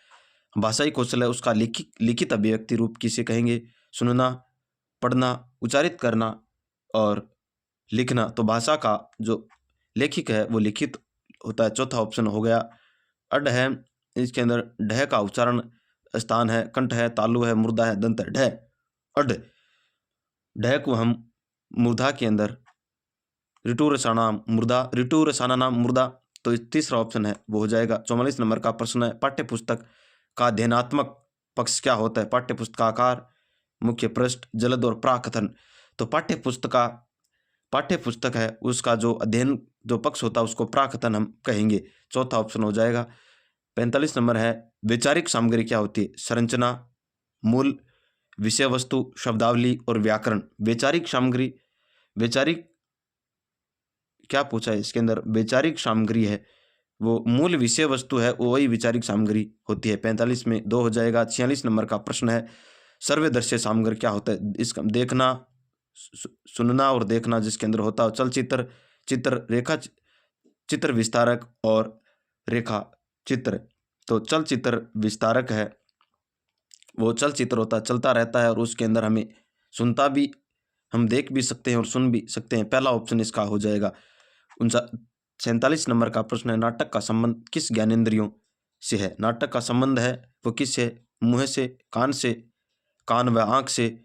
भाषाई कौशल है उसका लिखित अभिव्यक्ति रूप किसे कहेंगे? सुनना, पढ़ना, उच्चारित करना और लिखना। तो भाषा का जो लेखिक है वो लिखित होता है। चौथा ऑप्शन हो गया। अड है इसके अंदर, ढह का उच्चारण स्थान है, कंठ है, तालु है, मुर्दा है, दंत है। ढह, अड, ढह को हम मूर्धा के अंदर ऋतु रसानाम मुर्दा। तो तीसरा ऑप्शन है वो हो जाएगा। 44 नंबर का प्रश्न है, पाठ्य पुस्तक का अध्ययनात्मक पक्ष क्या होता है? पाठ्य पुस्तक का आकार, मुख्य पृष्ठ, जलद और प्राकथन। तो पाठ्य पुस्तक है उसका जो अध्ययन जो पक्ष होता है उसको प्राकथन हम कहेंगे। चौथा ऑप्शन हो जाएगा। 45 नंबर है, वैचारिक सामग्री क्या होती है? संरचना, मूल, विषय वस्तु, शब्दावली और व्याकरण। वैचारिक सामग्री, वैचारिक क्या पूछा है इसके अंदर? वैचारिक सामग्री है वो मूल विषय वस्तु है, वही वैचारिक सामग्री होती है। 45 में 2 हो जाएगा। 46 नंबर का प्रश्न है, सर्वदर्शी सामग्री क्या होता है? इसका देखना, सुनना और देखना जिसके अंदर होता है। चलचित्र, चित्र, रेखा चित्र विस्तारक और रेखा चित्र। तो चलचित्र विस्तारक है वो चलचित्र होता है, चलता रहता है और उसके अंदर हमें सुनता भी, हम देख भी सकते हैं और सुन भी सकते हैं। पहला ऑप्शन इसका हो जाएगा। 47 नंबर का प्रश्न है, नाटक का संबंध किस ज्ञानेंद्रियों से है? नाटक का संबंध है वो किससे? मुंह से, कान से, कान व आँख से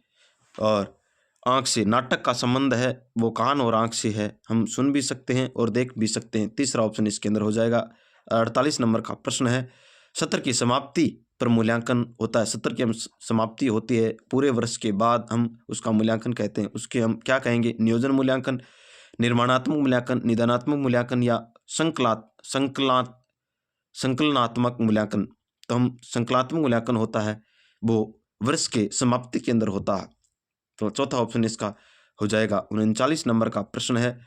और आँख से। नाटक का संबंध है वो कान और आँख से है, हम सुन भी सकते हैं और देख भी सकते हैं। तीसरा ऑप्शन इसके अंदर हो जाएगा। 48 नंबर का प्रश्न है, सत्र की समाप्ति पर मूल्यांकन होता है। सत्र की हम समाप्ति होती है पूरे वर्ष के बाद, हम उसका मूल्यांकन कहते हैं। उसके हम क्या कहेंगे? नियोजन मूल्यांकन, निर्माणात्मक मूल्यांकन, निदानात्मक मूल्यांकन या संकलनात्मक मूल्यांकन। तो हम संकलनात्मक मूल्यांकन होता है वो वर्ष के समाप्ति के अंदर होता है। तो चौथा ऑप्शन इसका हो जाएगा। 39 नंबर का प्रश्न है,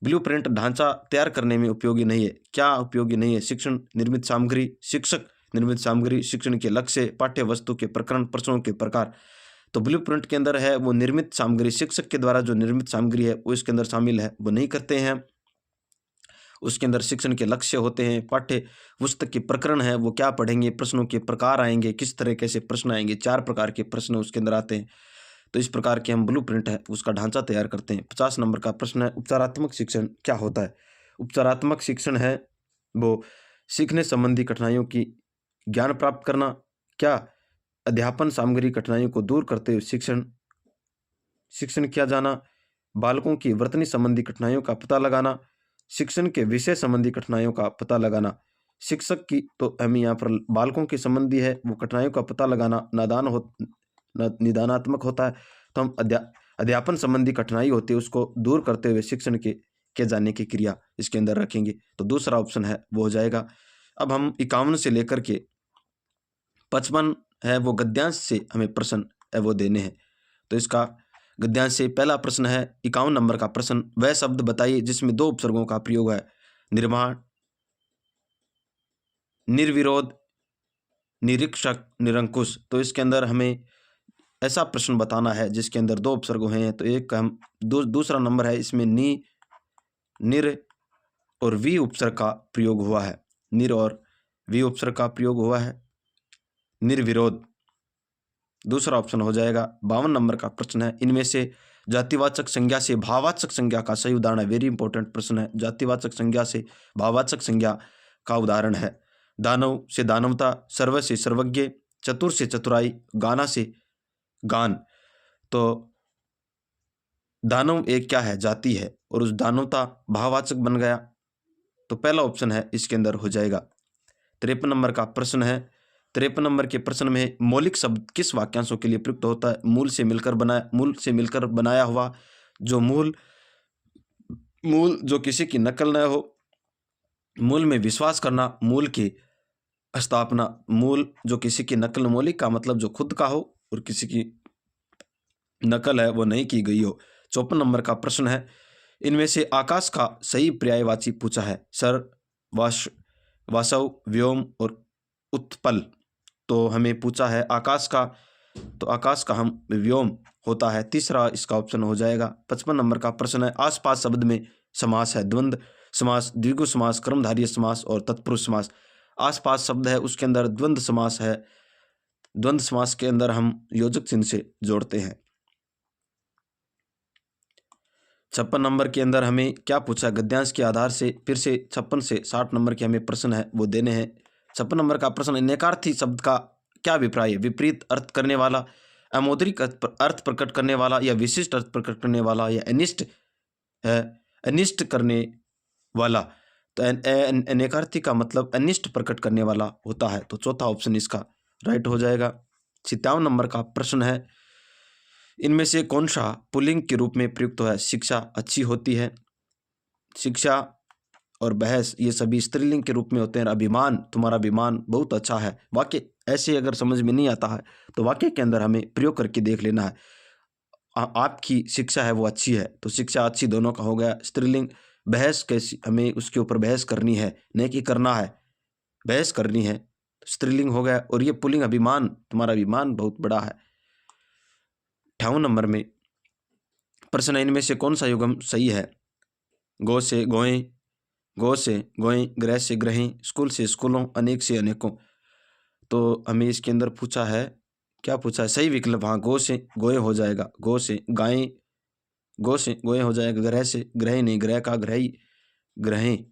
ब्लूप्रिंट ढांचा तैयार करने में उपयोगी नहीं है। क्या उपयोगी नहीं है? शिक्षण निर्मित सामग्री, शिक्षक निर्मित सामग्री, शिक्षण के लक्ष्य, पाठ्य वस्तु के प्रकरण, प्रश्नों के प्रकार। तो ब्लूप्रिंट के अंदर है वो निर्मित सामग्री, शिक्षक के द्वारा जो निर्मित सामग्री है वो इसके अंदर शामिल है, वो नहीं करते हैं। उसके अंदर शिक्षण के लक्ष्य होते हैं, पाठ्य पुस्तक के प्रकरण है वो क्या पढ़ेंगे, प्रश्नों के प्रकार आएंगे, किस तरह कैसे प्रश्न आएंगे, 4 प्रकार के प्रश्न उसके अंदर आते हैं। तो इस प्रकार के हम ब्लूप्रिंट है उसका ढांचा तैयार करते हैं। 50 नंबर का प्रश्न है, उपचारात्मक शिक्षण क्या होता है? उपचारात्मक शिक्षण है वो सीखने संबंधी कठिनाइयों की ज्ञान प्राप्त करना। क्या? अध्यापन सामग्री कठिनाइयों को दूर करते हुए शिक्षण किया जाना। बालकों की वर्तनी संबंधी कठिनाइयों का पता लगाना। शिक्षण के विषय संबंधी कठिनाइयों का पता लगाना। शिक्षक की तो हमें यहाँ पर बालकों के संबंधी है वो कठिनाइयों का पता लगाना निदानात्मक होता है। तो हम अध्यापन संबंधी कठिनाई होती है उसको दूर करते हुए शिक्षण के किए जाने की क्रिया इसके अंदर रखेंगे। तो दूसरा ऑप्शन है वो हो जाएगा। अब हम 51 से लेकर के 55 है वो गद्यांश से हमें प्रश्न है वो देने हैं। तो इसका गद्यांश से पहला प्रश्न है 51 नंबर का प्रश्न, वह शब्द बताइए जिसमें 2 उपसर्गों का प्रयोग है। निर्माण, निर्विरोध, निरीक्षक, निरंकुश। तो इसके अंदर हमें ऐसा प्रश्न बताना है जिसके अंदर दो उपसर्ग हैं। तो एक हम दूसरा नंबर है, इसमें नी, निर और वी उपसर्ग का प्रयोग हुआ है। निर और वी उपसर्ग का प्रयोग हुआ है। निर्विरोध दूसरा ऑप्शन हो जाएगा। 52 नंबर का प्रश्न है, इनमें से जातिवाचक संज्ञा से भाववाचक संज्ञा का सही उदाहरण है। वेरी इंपॉर्टेंट प्रश्न है। जातिवाचक संज्ञा से भाववाचक संज्ञा का उदाहरण है। दानव से दानवता, सर्व से सर्वज्ञ, चतुर से चतुराई, गाना से गान। तो दानव एक क्या है, जाति है, और उस दानवता भाववाचक बन गया। तो पहला ऑप्शन है इसके अंदर हो जाएगा। 53 नंबर का प्रश्न है। 53 नंबर के प्रश्न में मौलिक शब्द किस वाक्यांशों के लिए प्रयुक्त होता है? मूल से मिलकर बनाया हुआ, जो मूल जो किसी की नकल न हो, मूल में विश्वास करना, मूल की स्थापना। मूल जो किसी की नकल, मौलिक का मतलब जो खुद का हो और किसी की नकल है वो नहीं की गई हो। 54 नंबर का प्रश्न है, इनमें से आकाश का सही पर्यायवाची पूछा है। सर, वासव, व्योम और उत्पल। तो हमें पूछा है आकाश का, तो आकाश का हम व्योम होता है। तीसरा इसका ऑप्शन हो जाएगा। 55 नंबर का प्रश्न है, आसपास शब्द में समास है। द्वंद्व समास, द्विगु समास, कर्मधारय समास और तत्पुरुष समास। आसपास शब्द है उसके अंदर द्वंद्व समास है। द्वंद्व समास के अंदर हम योजक चिन्ह से जोड़ते हैं। 56 नंबर के अंदर हमें क्या पूछा? गद्यांश के आधार से फिर से 56 से 60 नंबर के हमें प्रश्न है वो देने हैं। 56 नंबर का प्रश्न, नेकार्थी शब्द का क्या अभिप्राय है? विपरीत अर्थ करने वाला, अमौद्रिक अर्थ प्रकट करने वाला, या विशिष्ट अर्थ प्रकट करने वाला, या अनिष्ट करने वाला। तो नेकार्थी का मतलब अनिष्ट प्रकट करने वाला होता है। तो चौथा ऑप्शन इसका राइट हो जाएगा। 57 नंबर का प्रश्न है, इनमें से कौन सा पुल्लिंग के रूप में प्रयुक्त है? शिक्षा अच्छी होती है, शिक्षा और बहस ये सभी स्त्रीलिंग के रूप में होते हैं। अभिमान, तुम्हारा अभिमान बहुत अच्छा है। वाक्य ऐसे अगर समझ में नहीं आता है तो वाक्य के अंदर हमें प्रयोग करके देख लेना है। आपकी शिक्षा है वो अच्छी है, तो शिक्षा अच्छी दोनों का हो गया स्त्रीलिंग। बहस कैसी, हमें उसके ऊपर बहस करनी है, नहीं कि करना है, बहस करनी है, स्त्रीलिंग हो गया। और ये पुल्लिंग अभिमान, तुम्हारा अभिमान बहुत बड़ा है। 58 नंबर में प्रश्न, इनमें से कौन सा युग्म सही है? गो से गोएं, गो से गोएं, ग्रह से ग्रहें, स्कूल से स्कूलों, अनेक से अनेकों। तो हमें इसके अंदर पूछा है, क्या पूछा है? सही विकल्प, हाँ, गो से गोए हो जाएगा। गो से गायें, गो से गोए हो जाएगा। ग्रह से ग्रह नहीं, ग्रह का ग्रही, ग्रहें।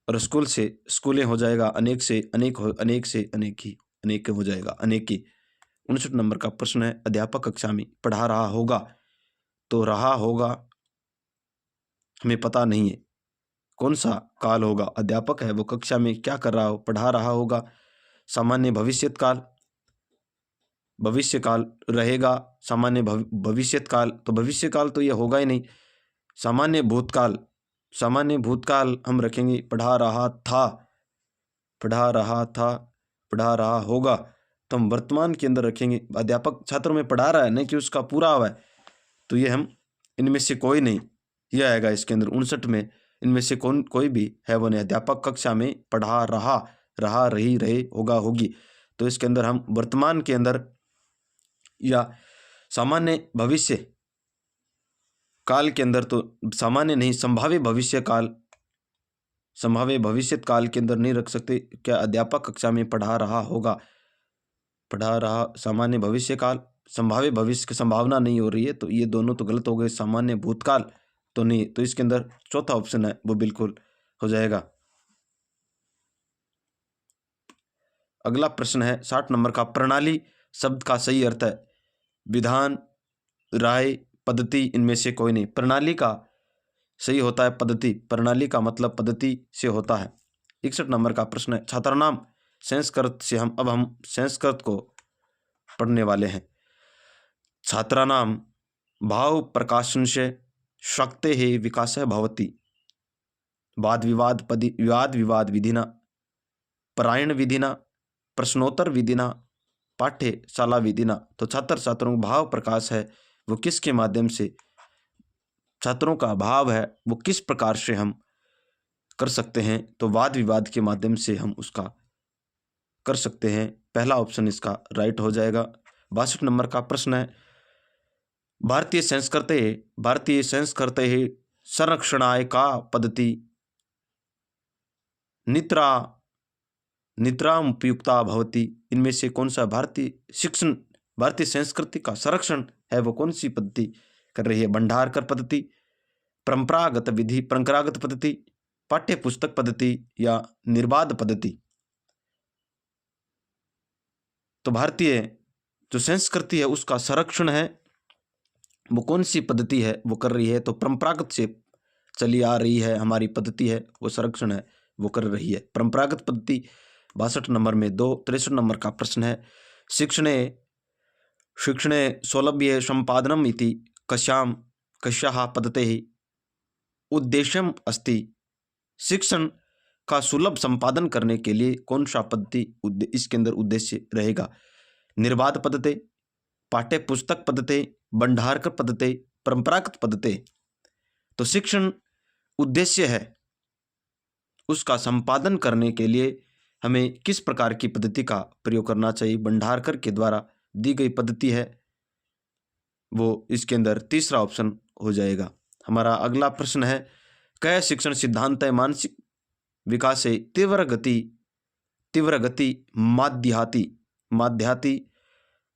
और स्कूल से स्कूलें हो जाएगा। अनेक से अनेक हो, अनेक से अनेक ही, अनेक हो जाएगा, अनेक की। 59 नंबर का प्रश्न है, अध्यापक कक्षा में पढ़ा रहा होगा। तो रहा होगा हमें पता नहीं है कौन सा काल होगा। अध्यापक है वो कक्षा में क्या कर रहा हो, पढ़ा रहा होगा। सामान्य भविष्यत काल, भविष्य काल रहेगा। सामान्य भविष्यत काल, तो भविष्य काल तो ये होगा ही नहीं। सामान्य भूतकाल, सामान्य भूतकाल हम रखेंगे। पढ़ा रहा था, पढ़ा रहा था, पढ़ा रहा होगा, तो हम वर्तमान के अंदर रखेंगे। अध्यापक छात्रों में पढ़ा रहा है, नहीं कि उसका पूरा हुआ है, तो ये हम इनमें से कोई नहीं, यह आएगा इसके अंदर। 59 में इनमें से कोई भी है वो नहीं। अध्यापक कक्षा में पढ़ा रहा, रहा, रही, रहे, होगा, होगी। तो इसके अंदर हम वर्तमान के अंदर या सामान्य भविष्य काल के अंदर, तो सामान्य नहीं, संभाव्य भविष्य काल, संभाव्य भविष्यत काल के अंदर नहीं रख सकते। क्या अध्यापक कक्षा में पढ़ा रहा होगा, पढ़ा रहा, सामान्य भविष्य काल, संभाव्य भविष्य की संभावना नहीं हो रही है, तो ये दोनों तो गलत हो गए। सामान्य भूतकाल तो नहीं, तो इसके अंदर चौथा ऑप्शन है वो बिल्कुल हो जाएगा। अगला प्रश्न है 60 नंबर का, प्रणाली शब्द का सही अर्थ है। विधान, राय, पद्धति, इनमें से कोई नहीं। प्रणाली का सही होता है पद्धति। प्रणाली का मतलब पद्धति से होता है। 61 नंबर का प्रश्न है, छात्रनाम संस्कृत से हम संस्कृत को पढ़ने वाले हैं। छात्रानाम भाव प्रकाशन से शक्ते ही विकास भवति। वाद विवाद विधिना, परायण विधिना, प्रश्नोत्तर विधिना, पाठ्यशाला विधिना। तो छात्रों का भाव प्रकाश है वो किसके माध्यम से, छात्रों का भाव है वो किस प्रकार से हम कर सकते हैं? तो वाद विवाद के माध्यम से हम उसका कर सकते हैं। पहला ऑप्शन इसका राइट हो जाएगा। 62 नंबर का प्रश्न है, भारतीय संस्कृते संरक्षणाय का पद्धति नितरामुपयुक्ता भवति। इनमें से कौन सा भारतीय संस्कृति का संरक्षण है वो कौन सी पद्धति कर रही है? भंडारकर पद्धति, परंपरागत पद्धति, पाठ्य पुस्तक पद्धति या निर्बाध पद्धति? तो भारतीय जो संस्कृति है उसका संरक्षण है वो कौन सी पद्धति है वो कर रही है? तो परंपरागत से चली आ रही है हमारी पद्धति है वो संरक्षण है वो कर रही है परंपरागत पद्धति। 62 नंबर में 63 नंबर का प्रश्न है, शिक्षणे सौलभ्य संपादनम इति कस्याः पद्धतेः उद्देश्यम अस्ति। शिक्षण का सुलभ संपादन करने के लिए कौन सा पद्धति इसके अंदर उद्देश्य रहेगा? निर्बाध पद्धति, पाठ्य पुस्तक पद्धति, भंडारकर पद्धति, परंपरागत पद्धति? तो शिक्षण उद्देश्य है, उसका संपादन करने के लिए हमें किस प्रकार की पद्धति का प्रयोग करना चाहिए? भंडारकर के द्वारा दी गई पद्धति है वो इसके अंदर तीसरा ऑप्शन हो जाएगा। हमारा अगला प्रश्न है, कह शिक्षण सिद्धांत मानसिक विकास से तीव्र गति माध्याति।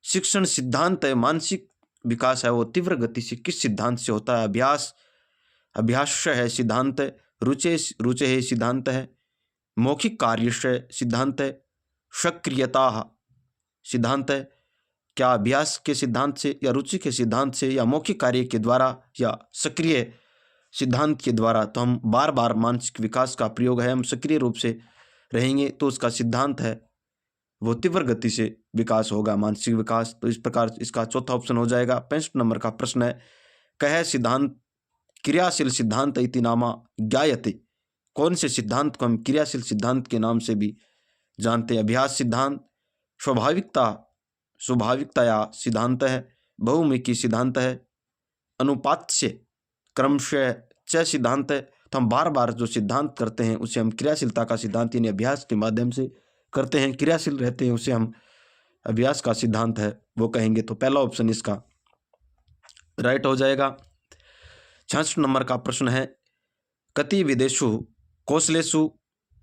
शिक्षण सिद्धांत मानसिक विकास है वो तीव्र गति से किस सिद्धांत से होता है? अभ्यास है सिद्धांत, रुचे है सिद्धांत है, मौखिक कार्य सिद्धांत है, सक्रियता सिद्धांत है। क्या अभ्यास के सिद्धांत से या रुचि के सिद्धांत से या मौखिक कार्य के द्वारा या सक्रिय सिद्धांत के द्वारा? तो हम बार बार मानसिक विकास का प्रयोग है, हम सक्रिय रूप से रहेंगे तो उसका सिद्धांत है वो तीव्र गति से विकास होगा, मानसिक विकास। तो इस प्रकार इसका चौथा ऑप्शन हो जाएगा। 65 नंबर का प्रश्न है, कह सिद्धांत क्रियाशील सिद्धांत इति नामा ज्ञायते। कौन से सिद्धांत को हम क्रियाशील सिद्धांत के नाम से भी जानते हैं? अभ्यास सिद्धांत, स्वाभाविकताया सिद्धांत है, बहुमुखी सिद्धांत है, अनुपात्य क्रमशः च सिद्धांत है। तो हम बार बार जो सिद्धांत करते हैं उसे हम क्रियाशीलता का सिद्धांत यानी अभ्यास के माध्यम से करते हैं, क्रियाशील रहते हैं उसे हम अभ्यास का सिद्धांत है वो कहेंगे। तो पहला ऑप्शन इसका राइट हो जाएगा। 66 नंबर का प्रश्न है, कति विदेशु कौशलेषु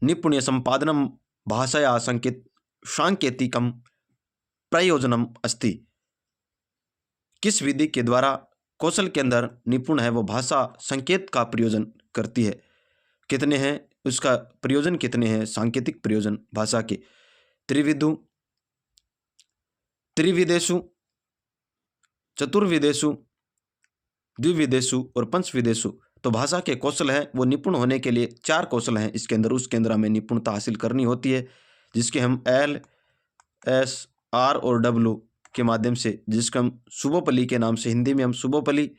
निपुण्य संपादनम भाषाया सांकेतिकम प्रयोजनम अस्ति। किस विधि के द्वारा कौशल के अंदर निपुण है वो भाषा संकेत का प्रयोजन करती है? कितने हैं उसका प्रयोजन, कितने हैं सांकेतिक प्रयोजन भाषा के? त्रिविदेशु, चतुर्विदेशु, द्विविदेशु और पंचविदेशु। तो भाषा के कौशल है वो निपुण होने के लिए 4 कौशल हैं इसके अंदर, उसके अंदर हमें निपुणता हासिल करनी होती है जिसके हम L, S, R और W के माध्यम से, जिसको हम सुबोपली के नाम से, हिंदी में हम सुबोपली,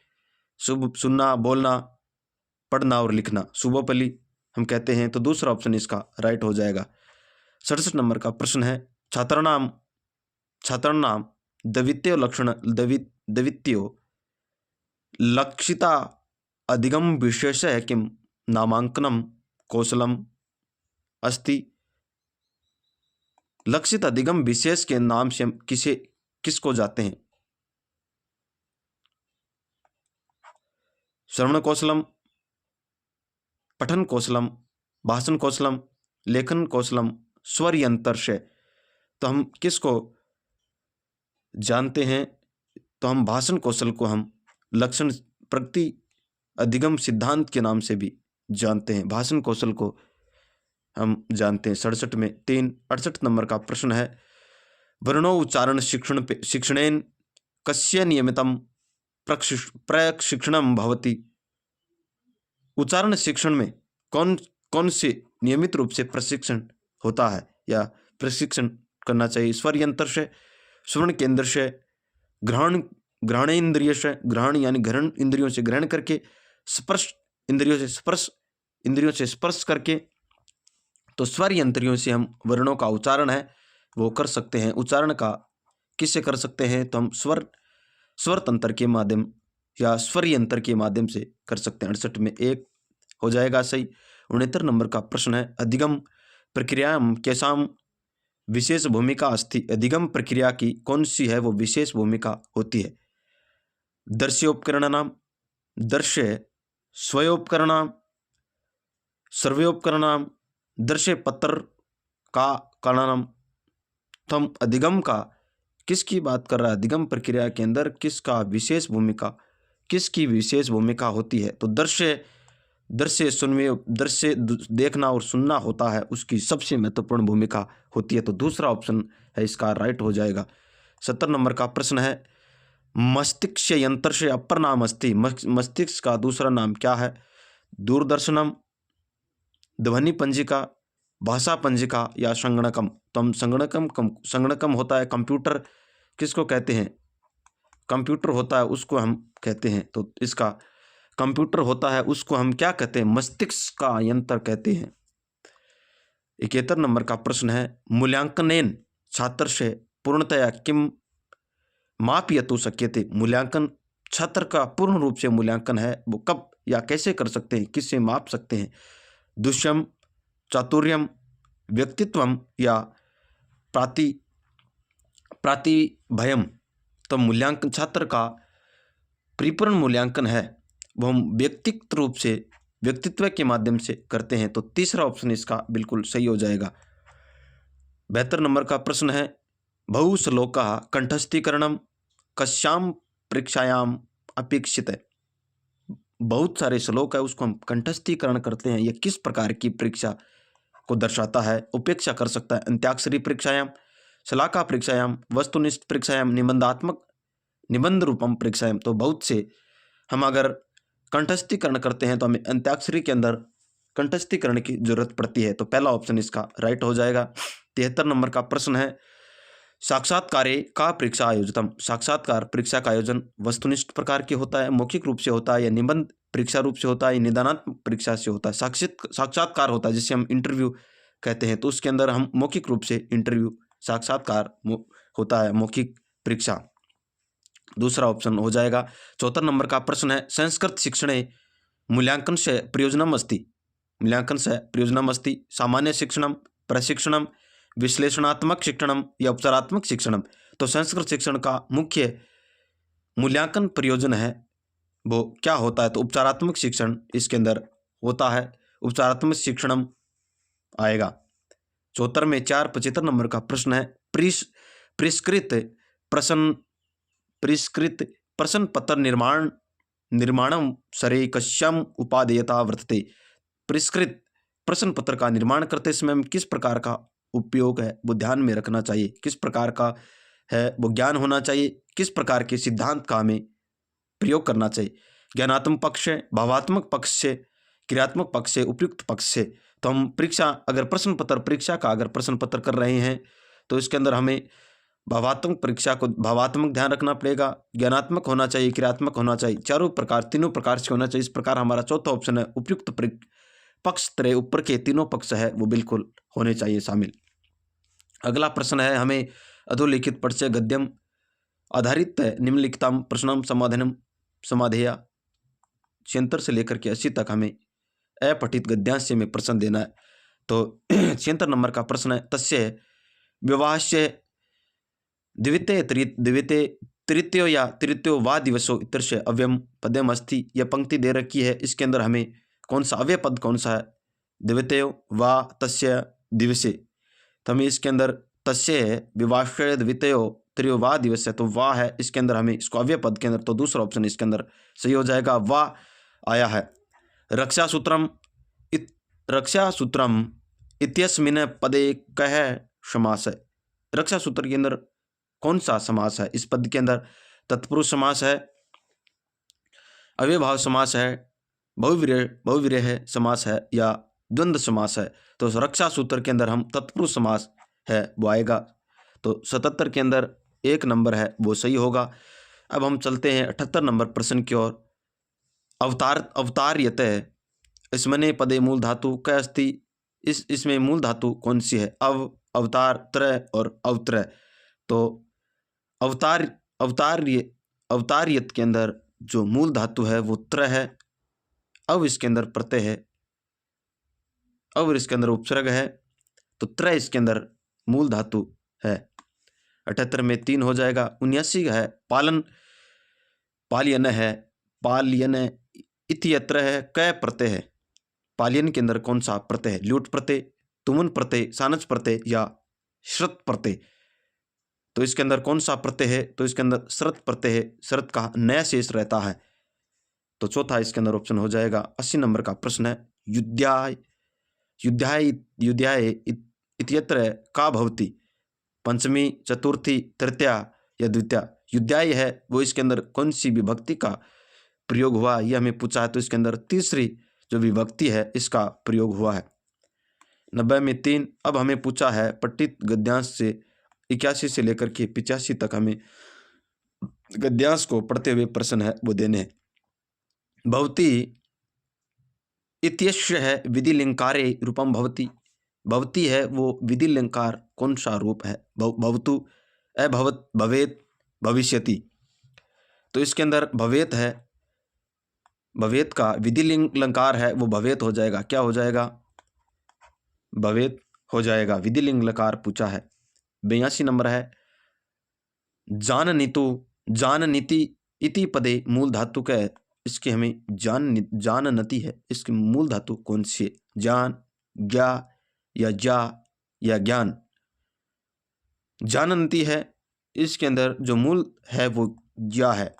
सुनना, बोलना, पढ़ना और लिखना, सुबोपली हम कहते हैं। तो दूसरा ऑप्शन इसका राइट हो जाएगा। 67 नंबर का प्रश्न है, छात्राणाम द्वितीयो लक्षिता अधिगम विशेष है किम नामांकनम कौशलम अस्ति। लक्षित अधिगम विशेष के नाम से हम किसको जाते हैं? श्रवण कौशलम, पठन कौशलम, भाषण कौशलम, लेखन कौशलम, स्वर यंत्र से। तो हम किसको जानते हैं? तो हम भाषण कौशल को हम लक्षण प्रगति अधिगम सिद्धांत के नाम से भी जानते हैं, भाषण कौशल को हम जानते हैं। 67 में 3। 68 नंबर का प्रश्न है, वर्णो उच्चारण शिक्षणेन कस्य नियमितम प्रशिक्षणम भवति। उच्चारण शिक्षण में कौन से नियमित रूप से प्रशिक्षण होता है या प्रशिक्षण करना चाहिए? स्वर यंत्र से, श्रवण केंद्र से, घ्राणेन्द्रिय से, घ्राण यानी ग्रहण इंद्रियों से ग्रहण करके, स्पर्श इंद्रियों से स्पर्श करके। तो स्वर यंत्रियों से हम वर्णों का उच्चारण है वो कर सकते हैं। उच्चारण का किससे कर सकते हैं? तो हम स्वर तंत्र के माध्यम या स्वर यंत्र के माध्यम से कर सकते हैं। 68 में 1 हो जाएगा सही। 69 नंबर का प्रश्न है, अधिगम प्रक्रियाम केसाम विशेष भूमिका अस्ति, अधिगम प्रक्रिया की कौन सी है वो विशेष भूमिका होती है? दर्श्योपकरणानां, दर्श्य स्वयोपकरणानां, सर्वोपकरणानां, दर्श्य पत्र का करणानां। तो हम अधिगम का किसकी बात कर रहा है? अधिगम प्रक्रिया के अंदर किसकी विशेष भूमिका होती है? तो दृश्य सुनने, दृश्य देखना और सुनना होता है, उसकी सबसे महत्वपूर्ण भूमिका होती है। तो दूसरा ऑप्शन है इसका राइट हो जाएगा। 70 नंबर का प्रश्न है, मस्तिष्क यंत्र से अपर नाम अस्ति, मस्तिष्क का दूसरा नाम क्या है? दूरदर्शनम, ध्वनि पंजिका, भाषा पंजिका या संगणकम। तो हम संगणकम होता है कंप्यूटर, किसको कहते हैं? कंप्यूटर होता है उसको हम कहते हैं। तो इसका कंप्यूटर होता है उसको हम क्या कहते हैं? मस्तिष्क का यंत्र कहते हैं। 71 नंबर का प्रश्न है, मूल्यांकनेन छात्र से पूर्णतया किम मापयितुं शक्यते। मूल्यांकन, छात्र का पूर्ण रूप से मूल्यांकन है वो कब या कैसे कर सकते हैं, किससे माप सकते हैं? दुष्यम, चातुर्यम, व्यक्तित्वम या प्रातिभयम। तो मूल्यांकन, छात्र का परिपूर्ण मूल्यांकन है वो हम व्यक्तित्व के माध्यम से करते हैं। तो तीसरा ऑप्शन इसका बिल्कुल सही हो जाएगा। 72 नंबर का प्रश्न है, बहुश्लोका कंठस्थीकरणम कस्याम परीक्षायाम अपेक्षित है। बहुत सारे श्लोक है उसको हम कंठस्थीकरण करते हैं, यह किस प्रकार की परीक्षा को दर्शाता है? उपेक्षा कर सकता है अंत्याक्षरी परीक्षायाम, शलाका परीक्षायाम, वस्तुनिष्ठ परीक्षायाम, निबंध रूपम परीक्षायाम। तो बहुत से हम अगर कंठस्थीकरण करते हैं तो हमें अंत्याक्षरी के अंदर कंठस्थीकरण की जरूरत पड़ती है। तो पहला ऑप्शन इसका राइट हो जाएगा। 73 नंबर का प्रश्न है, साक्षात्कारे का परीक्षा आयोजितम। साक्षात्कार परीक्षा का आयोजन वस्तुनिष्ठ प्रकार के होता है, मौखिक रूप से होता है, या निबंध परीक्षा रूप से होता है, या निदानात्मक परीक्षा से होता है? साक्षात्कार होता है जिसे हम इंटरव्यू कहते हैं, तो उसके अंदर हम मौखिक रूप से इंटरव्यू, साक्षात्कार होता है, मौखिक परीक्षा। दूसरा ऑप्शन हो जाएगा। 74 नंबर का प्रश्न है, संस्कृत शिक्षणे मूल्यांकन से प्रयोजनम अस्ति, सामान्य शिक्षणम, प्रशिक्षणम, विश्लेषणात्मक शिक्षणम या उपचारात्मक शिक्षणम। तो संस्कृत शिक्षण का मुख्य मूल्यांकन प्रयोजन है वो क्या होता है? तो उपचारात्मक शिक्षण इसके अंदर होता है, उपचारात्मक शिक्षणम आएगा। 74 में 4 75 नंबर का प्रश्न है, परिष्कृत प्रश्न पत्र निर्माणम सरे कश्यम उपादेयता वर्तते। परिष्कृत प्रश्न पत्र का निर्माण करते समय हम किस प्रकार का उपयोग है वो ध्यान में रखना चाहिए, किस प्रकार का है वो ज्ञान होना चाहिए, किस प्रकार के सिद्धांत का हमें प्रयोग करना चाहिए? ज्ञानात्मक पक्ष से, भावात्मक पक्ष से, क्रियात्मक पक्ष से, उपयुक्त पक्ष से। तो हम परीक्षा अगर परीक्षा का अगर प्रश्न पत्र कर रहे हैं तो इसके अंदर हमें भावात्मक ध्यान रखना पड़ेगा, ज्ञानात्मक होना चाहिए, क्रियात्मक होना चाहिए, तीनों प्रकार से होना चाहिए। इस प्रकार हमारा चौथा ऑप्शन है उपयुक्त पक्ष तरह ऊपर के तीनों पक्ष है वो बिल्कुल होने चाहिए शामिल। अगला प्रश्न है, हमें अधोलिखित पठ्य गद्यम आधारित निम्नलिखितम प्रश्नम समाधेया 76 से लेकर के 80 तक हमें अपठित गद्यांश में प्रश्न देना है। तो 76 नंबर का प्रश्न है, तस्य विवाहस्य द्वितीय तृतीयो या तृतीयो वा दिवसो इत्यस्य अव्ययम पद्यम अस्ति। यह पंक्ति दे रखी है, इसके अंदर हमें कौन सा अव्यय पद कौन सा है? द्वितीयो वा तस्य दिवसे। तो हमें इसके अंदर तस्य विवाहस्य द्वितीयो तृतीयो वा दिवस है, तो वाह है इसके अंदर हमें इसको अव्यय पद के अंदर, तो दूसरा ऑप्शन इसके अंदर सही हो जाएगा, वाह आया है। रक्षा सूत्रम इत्यस्मिन् पदे कह समास है। रक्षा सूत्र के अंदर कौन सा समास है? इस पद के अंदर तत्पुरुष समास है, अव्ययभाव समास है, बहुविरेह समास है, या द्वंद्व समास है? तो रक्षा सूत्र के अंदर हम तत्पुरुष समास है वो आएगा। तो 77 के अंदर 1 नंबर है वो सही होगा। अब हम चलते हैं 78 नंबर प्रश्न की ओर। अवतार्यते इसमने पदे मूल धातु क अस्ति। इसमें मूल धातु कौन सी है? अवतार, त्रय और अवत्रय। तो अवतार्यत के अंदर जो मूल धातु है वो त्र है, अब इसके अंदर प्रत्यय है, अब इसके अंदर उपसर्ग है, तो त्र इसके अंदर मूल धातु है। 78 में 3 हो जाएगा। 79 है पालन, पाल्यन है, पाल्यन इत्यत्र है, क प्रत्यय है। पाल्यन के अंदर कौन सा प्रत्यय है? ल्यूट प्रत्यय, तुमुन प्रत्यय, सानच प्रत्यय या श्रत प्रत्यय। तो इसके अंदर कौन सा प्रत्यय है? तो इसके अंदर श्रत प्रत्यय है। श्रत का नया शेष रहता है। तो चौथा इसके अंदर ऑप्शन हो जाएगा। 80 नंबर का प्रश्न है युद्धाय, युद्धाय, युद्धाय इत्यत्र का भवति? पंचमी, चतुर्थी, तृतीया या द्वितीया। युद्धाय है वो इसके अंदर कौन सी विभक्ति का प्रयोग हुआ, यह हमें पूछा है। तो इसके अंदर तीसरी जो विभक्ति है इसका प्रयोग हुआ है। 90 में 3। अब हमें पूछा है पठित गद्यांश से 81 से लेकर के 85 तक हमें गद्यांश को पढ़ते हुए प्रश्न है वो देने हैं। भवति इत्यस्य है विधिलिंकारे रूपम भवति। भवति है वो विधिलिंकार कौन सा रूप है? भवतु, अभवत, भवेत, भविष्यति। तो इसके अंदर भवेत है, भवेत का विधिलिंकार है वो भवेत हो जाएगा। क्या हो जाएगा? भवेत हो जाएगा। विधिलिंग पूछा है। 82 नंबर है जाननीतु, जाननीति इति पदे मूल धातु का है। इसके हमें जाननति है, इसकी मूल धातु कौन सी है? जान, ज्ञा या जा या ज्ञान। जाननति है, इसके अंदर जो मूल है वो ज्या है,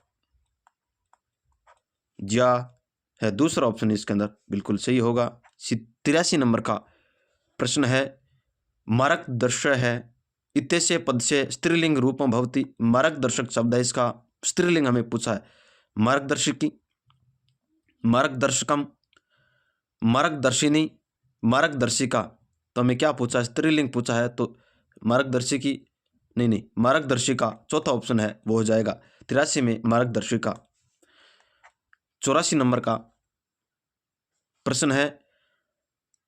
ज्या है। दूसरा ऑप्शन इसके अंदर बिल्कुल सही होगा। 83 नंबर का प्रश्न है मार्गदर्शक है इत्यस्य पद से स्त्रीलिंग रूप में भवति। मार्गदर्शक शब्द है, इसका स्त्रीलिंग हमें पूछा है। मार्गदर्शिकी, मार्गदर्शकम, मार्गदर्शिनी, मार्गदर्शिका। तो हमें क्या पूछा है? स्त्रीलिंग पूछा है। तो मार्गदर्शिकी नहीं, मार्गदर्शिका चौथा ऑप्शन है वो हो जाएगा। 83 में मार्गदर्शिका। 84 नंबर का प्रश्न है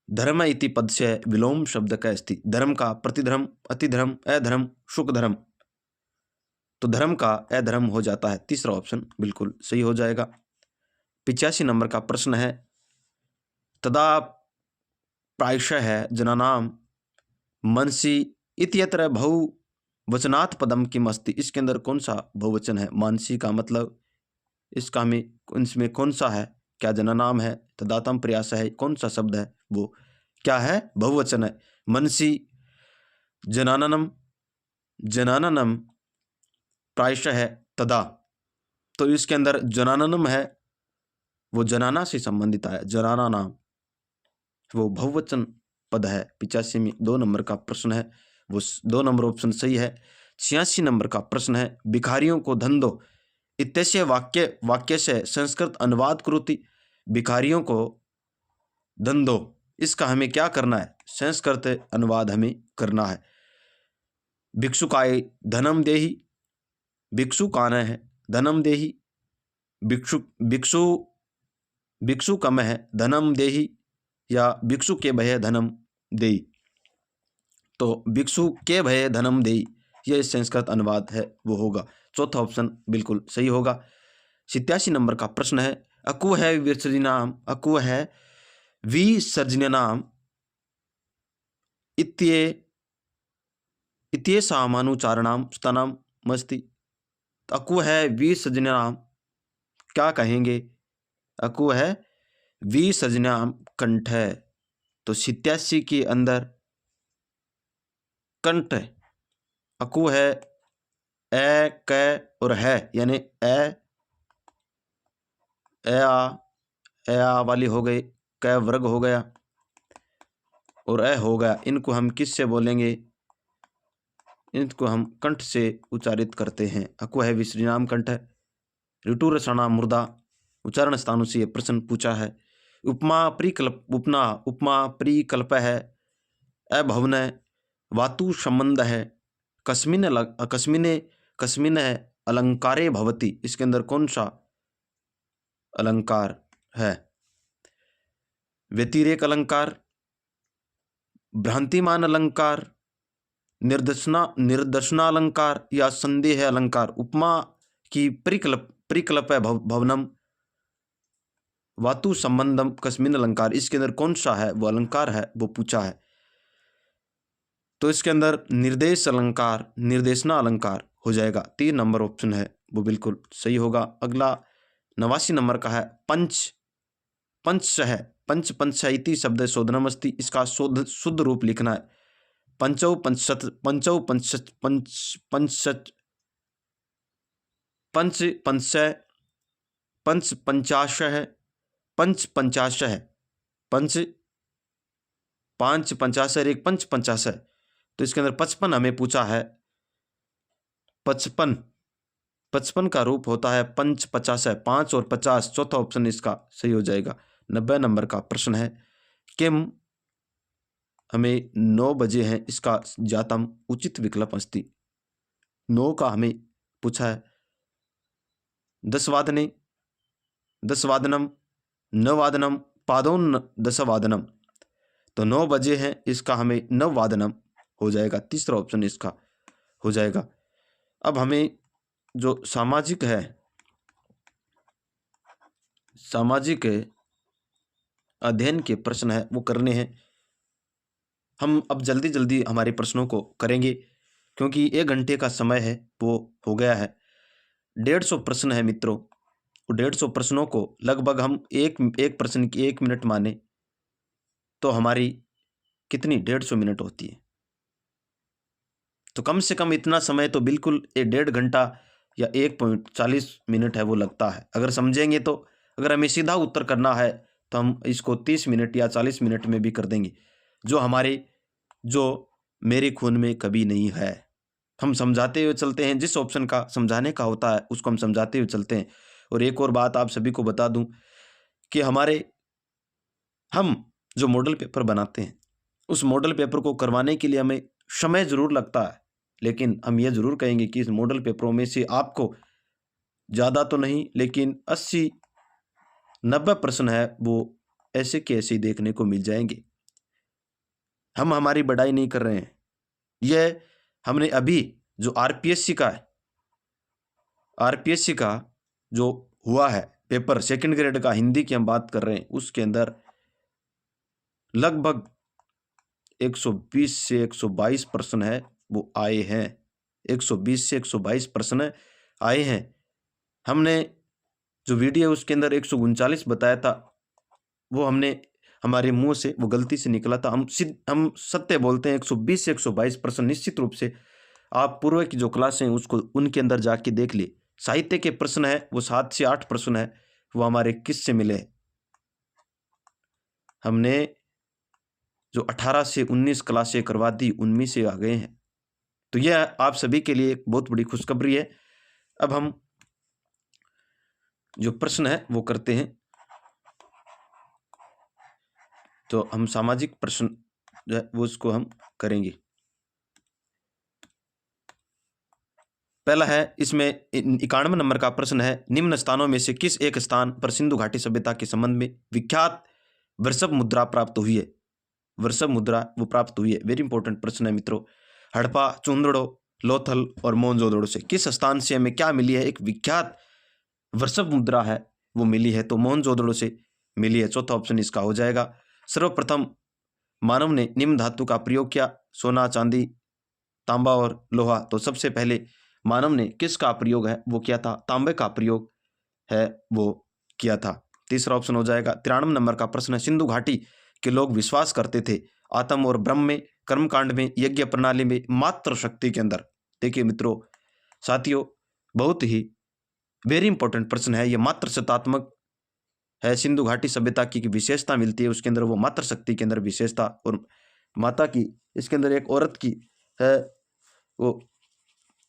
धर्म इति पद से विलोम शब्द का अस्ति। धर्म का प्रतिधर्म, अतिधर्म, अधर्म, सुख धर्म। तो धर्म का अधर्म हो जाता है। तीसरा ऑप्शन बिल्कुल सही हो जाएगा। 85 नंबर का प्रश्न है तदा प्रायशः है जनानाम मनसी इत्यत्र बहुवचनात् पदम किम अस्ति। इसके अंदर कौन सा बहुवचन है? मानसी का मतलब इसका में इसमें कौन सा है? क्या जनानाम है? तदातम प्रयास है, कौन सा शब्द है वो क्या है? बहुवचन है। मनसी, जनाननम, जनाननम, प्रायशः है, तदा। तो इसके अंदर जनाननम है वो जनाना से संबंधित है। जनाना नाम वो बहुवचन पद है। 85 में 2 नंबर का प्रश्न है वो 2 नंबर ऑप्शन सही है। 86 नंबर का प्रश्न है भिखारियों को धन दो इत्यस्य वाक्य से संस्कृत अनुवाद करोति। भिखारियों को धन दो, इसका हमें क्या करना है? संस्कृत अनुवाद हमें करना है। भिक्षुकाय धनम देहि, भिक्षु कान है धनम देहि, भिक्षु भिक्षु भिक्षु कम है धनम देहि या भिक्षु के भय धनम देहि। तो भिक्षु के भय धनम देहि यह संस्कृत अनुवाद है वो होगा। चौथा ऑप्शन बिल्कुल सही होगा। 87 नंबर का प्रश्न है अकु है विसर्जनाम, अकु है विसर्जनाम इत्येषामानुचारणाम स्तनम मस्ति। अकु है विसर्जनाम क्या कहेंगे? अकु है विसर्जनाम कंठ है। तो 87 के अंदर कंठ अकु है ए, क और है, यानी ए आ वाली हो गई, क वर्ग हो गया और ए हो गया। इनको हम किस से बोलेंगे? इनको हम कंठ से उच्चारित करते हैं। अकु है विसर्जनाम कंठ है। ऋतु रचना मुर्दा उच्चारण स्थानों से यह प्रश्न पूछा है। उपमा परिकल्प है, अभवन वातु संबंध है, कस्मिन है अलंकारे भवति। इसके अंदर कौन सा अलंकार है? व्यतिरेक अलंकार, भ्रांतिमान अलंकार, निर्दशना अलंकार या संदेह अलंकार। उपमा की परिकल्प है भवनम वातु संबंधम कस्मिन अलंकार। इसके अंदर कौन सा है वो अलंकार है वो पूछा है। तो इसके अंदर निर्देश अलंकार, निर्देशना अलंकार हो जाएगा। 3 नंबर ऑप्शन है वो बिल्कुल सही होगा। अगला 89 नंबर का है पंच। पंच है पंच पंचायती शब्द शोधनमस्ति, इसका शुद्ध रूप लिखना है। पंचौ पंचशत, पंचौ पंचशत, पंचशत, पंच पंचय, पंच पंचाशय, पंच पंचाशय, पंच पांच पंचाशय, एक पंच पंचाशय। तो इसके अंदर 55 हमें पूछा है। 55, 55 का रूप होता है पंच पचाशय, 5 और 50। चौथा ऑप्शन इसका सही हो जाएगा। 90 नंबर का प्रश्न है किम, हमें 9 बजे हैं, इसका जातम उचित विकल्प अस्ति। 9 का हमें पूछा है 10 वादने, 10 वादनम, 9 वादनम, पादोन 10 वादनम। तो 9 बजे हैं, इसका हमें 9 वादनम हो जाएगा। तीसरा ऑप्शन इसका हो जाएगा। अब हमें जो सामाजिक है, सामाजिक अध्ययन के प्रश्न है वो करने हैं। हम अब जल्दी जल्दी हमारे प्रश्नों को करेंगे क्योंकि 1 घंटे का समय है वो हो गया है। 150 प्रश्न है मित्रों। 150 प्रश्नों को लगभग हम एक प्रश्न की 1 मिनट माने तो हमारी कितनी 150 मिनट होती है। तो कम से कम इतना समय तो बिल्कुल 1.5 घंटा या 1.40 मिनट है वो लगता है अगर समझेंगे तो। अगर हमें सीधा उत्तर करना है तो हम इसको 30 मिनट या 40 मिनट में भी कर देंगे, जो मेरे खून में कभी नहीं है। हम समझाते हुए चलते हैं, जिस ऑप्शन का समझाने का होता है उसको हम समझाते हुए चलते हैं। और एक और बात आप सभी को बता दूं कि हम जो मॉडल पेपर बनाते हैं उस मॉडल पेपर को करवाने के लिए हमें समय जरूर लगता है, लेकिन हम ये जरूर कहेंगे कि इस मॉडल पेपरों में से आपको ज़्यादा तो नहीं लेकिन 80-90 प्रश्न है वो ऐसे के ऐसे ही देखने को मिल जाएंगे। हम हमारी बढ़ाई नहीं कर रहे हैं। यह हमने अभी जो आरपीएससी का जो हुआ है पेपर, 2nd ग्रेड का हिंदी की हम बात कर रहे हैं, उसके अंदर लगभग 120 से 122 प्रश्न है वो आए हैं। 120 से 122 प्रश्न आए हैं। हमने जो वीडियो उसके अंदर 139 बताया था वो हमने हमारे मुंह से वो गलती से निकला था। हम सत्य बोलते हैं। 120 से 122 प्रश्न निश्चित रूप से आप पूर्व की जो क्लासें हैं उसको उनके अंदर जाके देख लिए। साहित्य के प्रश्न है वो 7 से 8 प्रश्न है वो हमारे किससे मिले। हमने जो 18 से 19 क्लासें करवा दी उनमें से आ गए हैं। तो यह आप सभी के लिए एक बहुत बड़ी खुशखबरी है। अब हम जो प्रश्न है वो करते हैं। तो हम सामाजिक प्रश्न जो है वो उसको हम करेंगे। पहला है इसमें 91 नंबर का प्रश्न है निम्न स्थानों में से किस एक स्थान पर सिंधु घाटी सभ्यता के संबंध में विख्यात वृषभ मुद्रा प्राप्त हुई है। वृषभ मुद्रा वो प्राप्त हुई है। वेरी इंपॉर्टेंट प्रश्न है मित्रों। हड़प्पा, चूंदड़ो, लोथल और मोहनजोदड़ो से किस स्थान से हमें क्या मिली है, एक विख्यात वृषभ मुद्रा है वो मिली है। तो मोहनजोदड़ो से मिली है। चौथा ऑप्शन इसका हो जाएगा। सर्वप्रथम मानव ने निम्न धातु का प्रयोग किया, सोना, चांदी, तांबा और लोहा। तो सबसे पहले मानव ने किसका प्रयोग है वो किया था, तांबे का प्रयोग है वो किया था। तीसरा ऑप्शन हो जाएगा। 93 नंबर का प्रश्न है सिंधु घाटी के लोग विश्वास करते थे आत्म और ब्रह्म में, कर्मकांड में, यज्ञ प्रणाली में, मात्र शक्ति के अंदर। देखिए मित्रों, साथियों, बहुत ही वेरी इंपॉर्टेंट प्रश्न है ये। मात्र शतात्मक है। सिंधु घाटी सभ्यता की विशेषता मिलती है उसके अंदर वो मात्र शक्ति के अंदर विशेषता। और माता की इसके अंदर एक औरत की है वो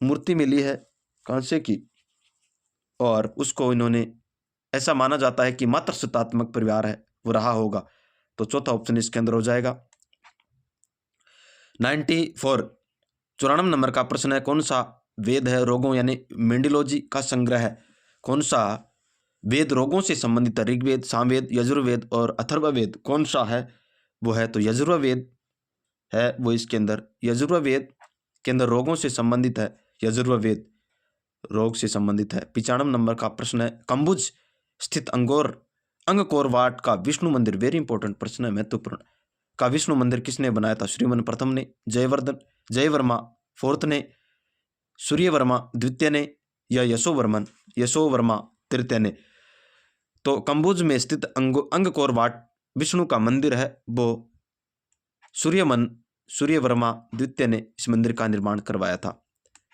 मूर्ति मिली है कांसे की, और उसको इन्होंने ऐसा माना जाता है कि मात्र शतात्मक परिवार है वो रहा होगा। तो चौथा ऑप्शन इसके अंदर हो जाएगा। 94 नंबर का प्रश्न है कौन सा वेद है रोगों यानी मेंडिलॉजी का संग्रह है। कौन सा वेद रोगों से संबंधित है। ऋग्वेद, सामवेद, यजुर्वेद और अथर्ववेद कौन सा है वो है तो यजुर्वेद है वो इसके अंदर। यजुर्वेद के अंदर रोगों से संबंधित है। यजुर्वेद रोग से संबंधित है। 95 नंबर का प्रश्न है कंबुज स्थित अंगकोर वाट का विष्णु मंदिर। वेरी इंपॉर्टेंट प्रश्न है, महत्वपूर्ण। का विष्णु मंदिर किसने बनाया था? सूर्यवर्मन प्रथम ने, जयवर्मा फोर्थ ने, सूर्यवर्मा द्वितीय ने, या यशोवर्मा तृतीय ने? तो कंबुज में स्थित अंगकोर वाट विष्णु का मंदिर है, वो सूर्यवर्मा द्वितीय ने इस मंदिर का निर्माण करवाया था।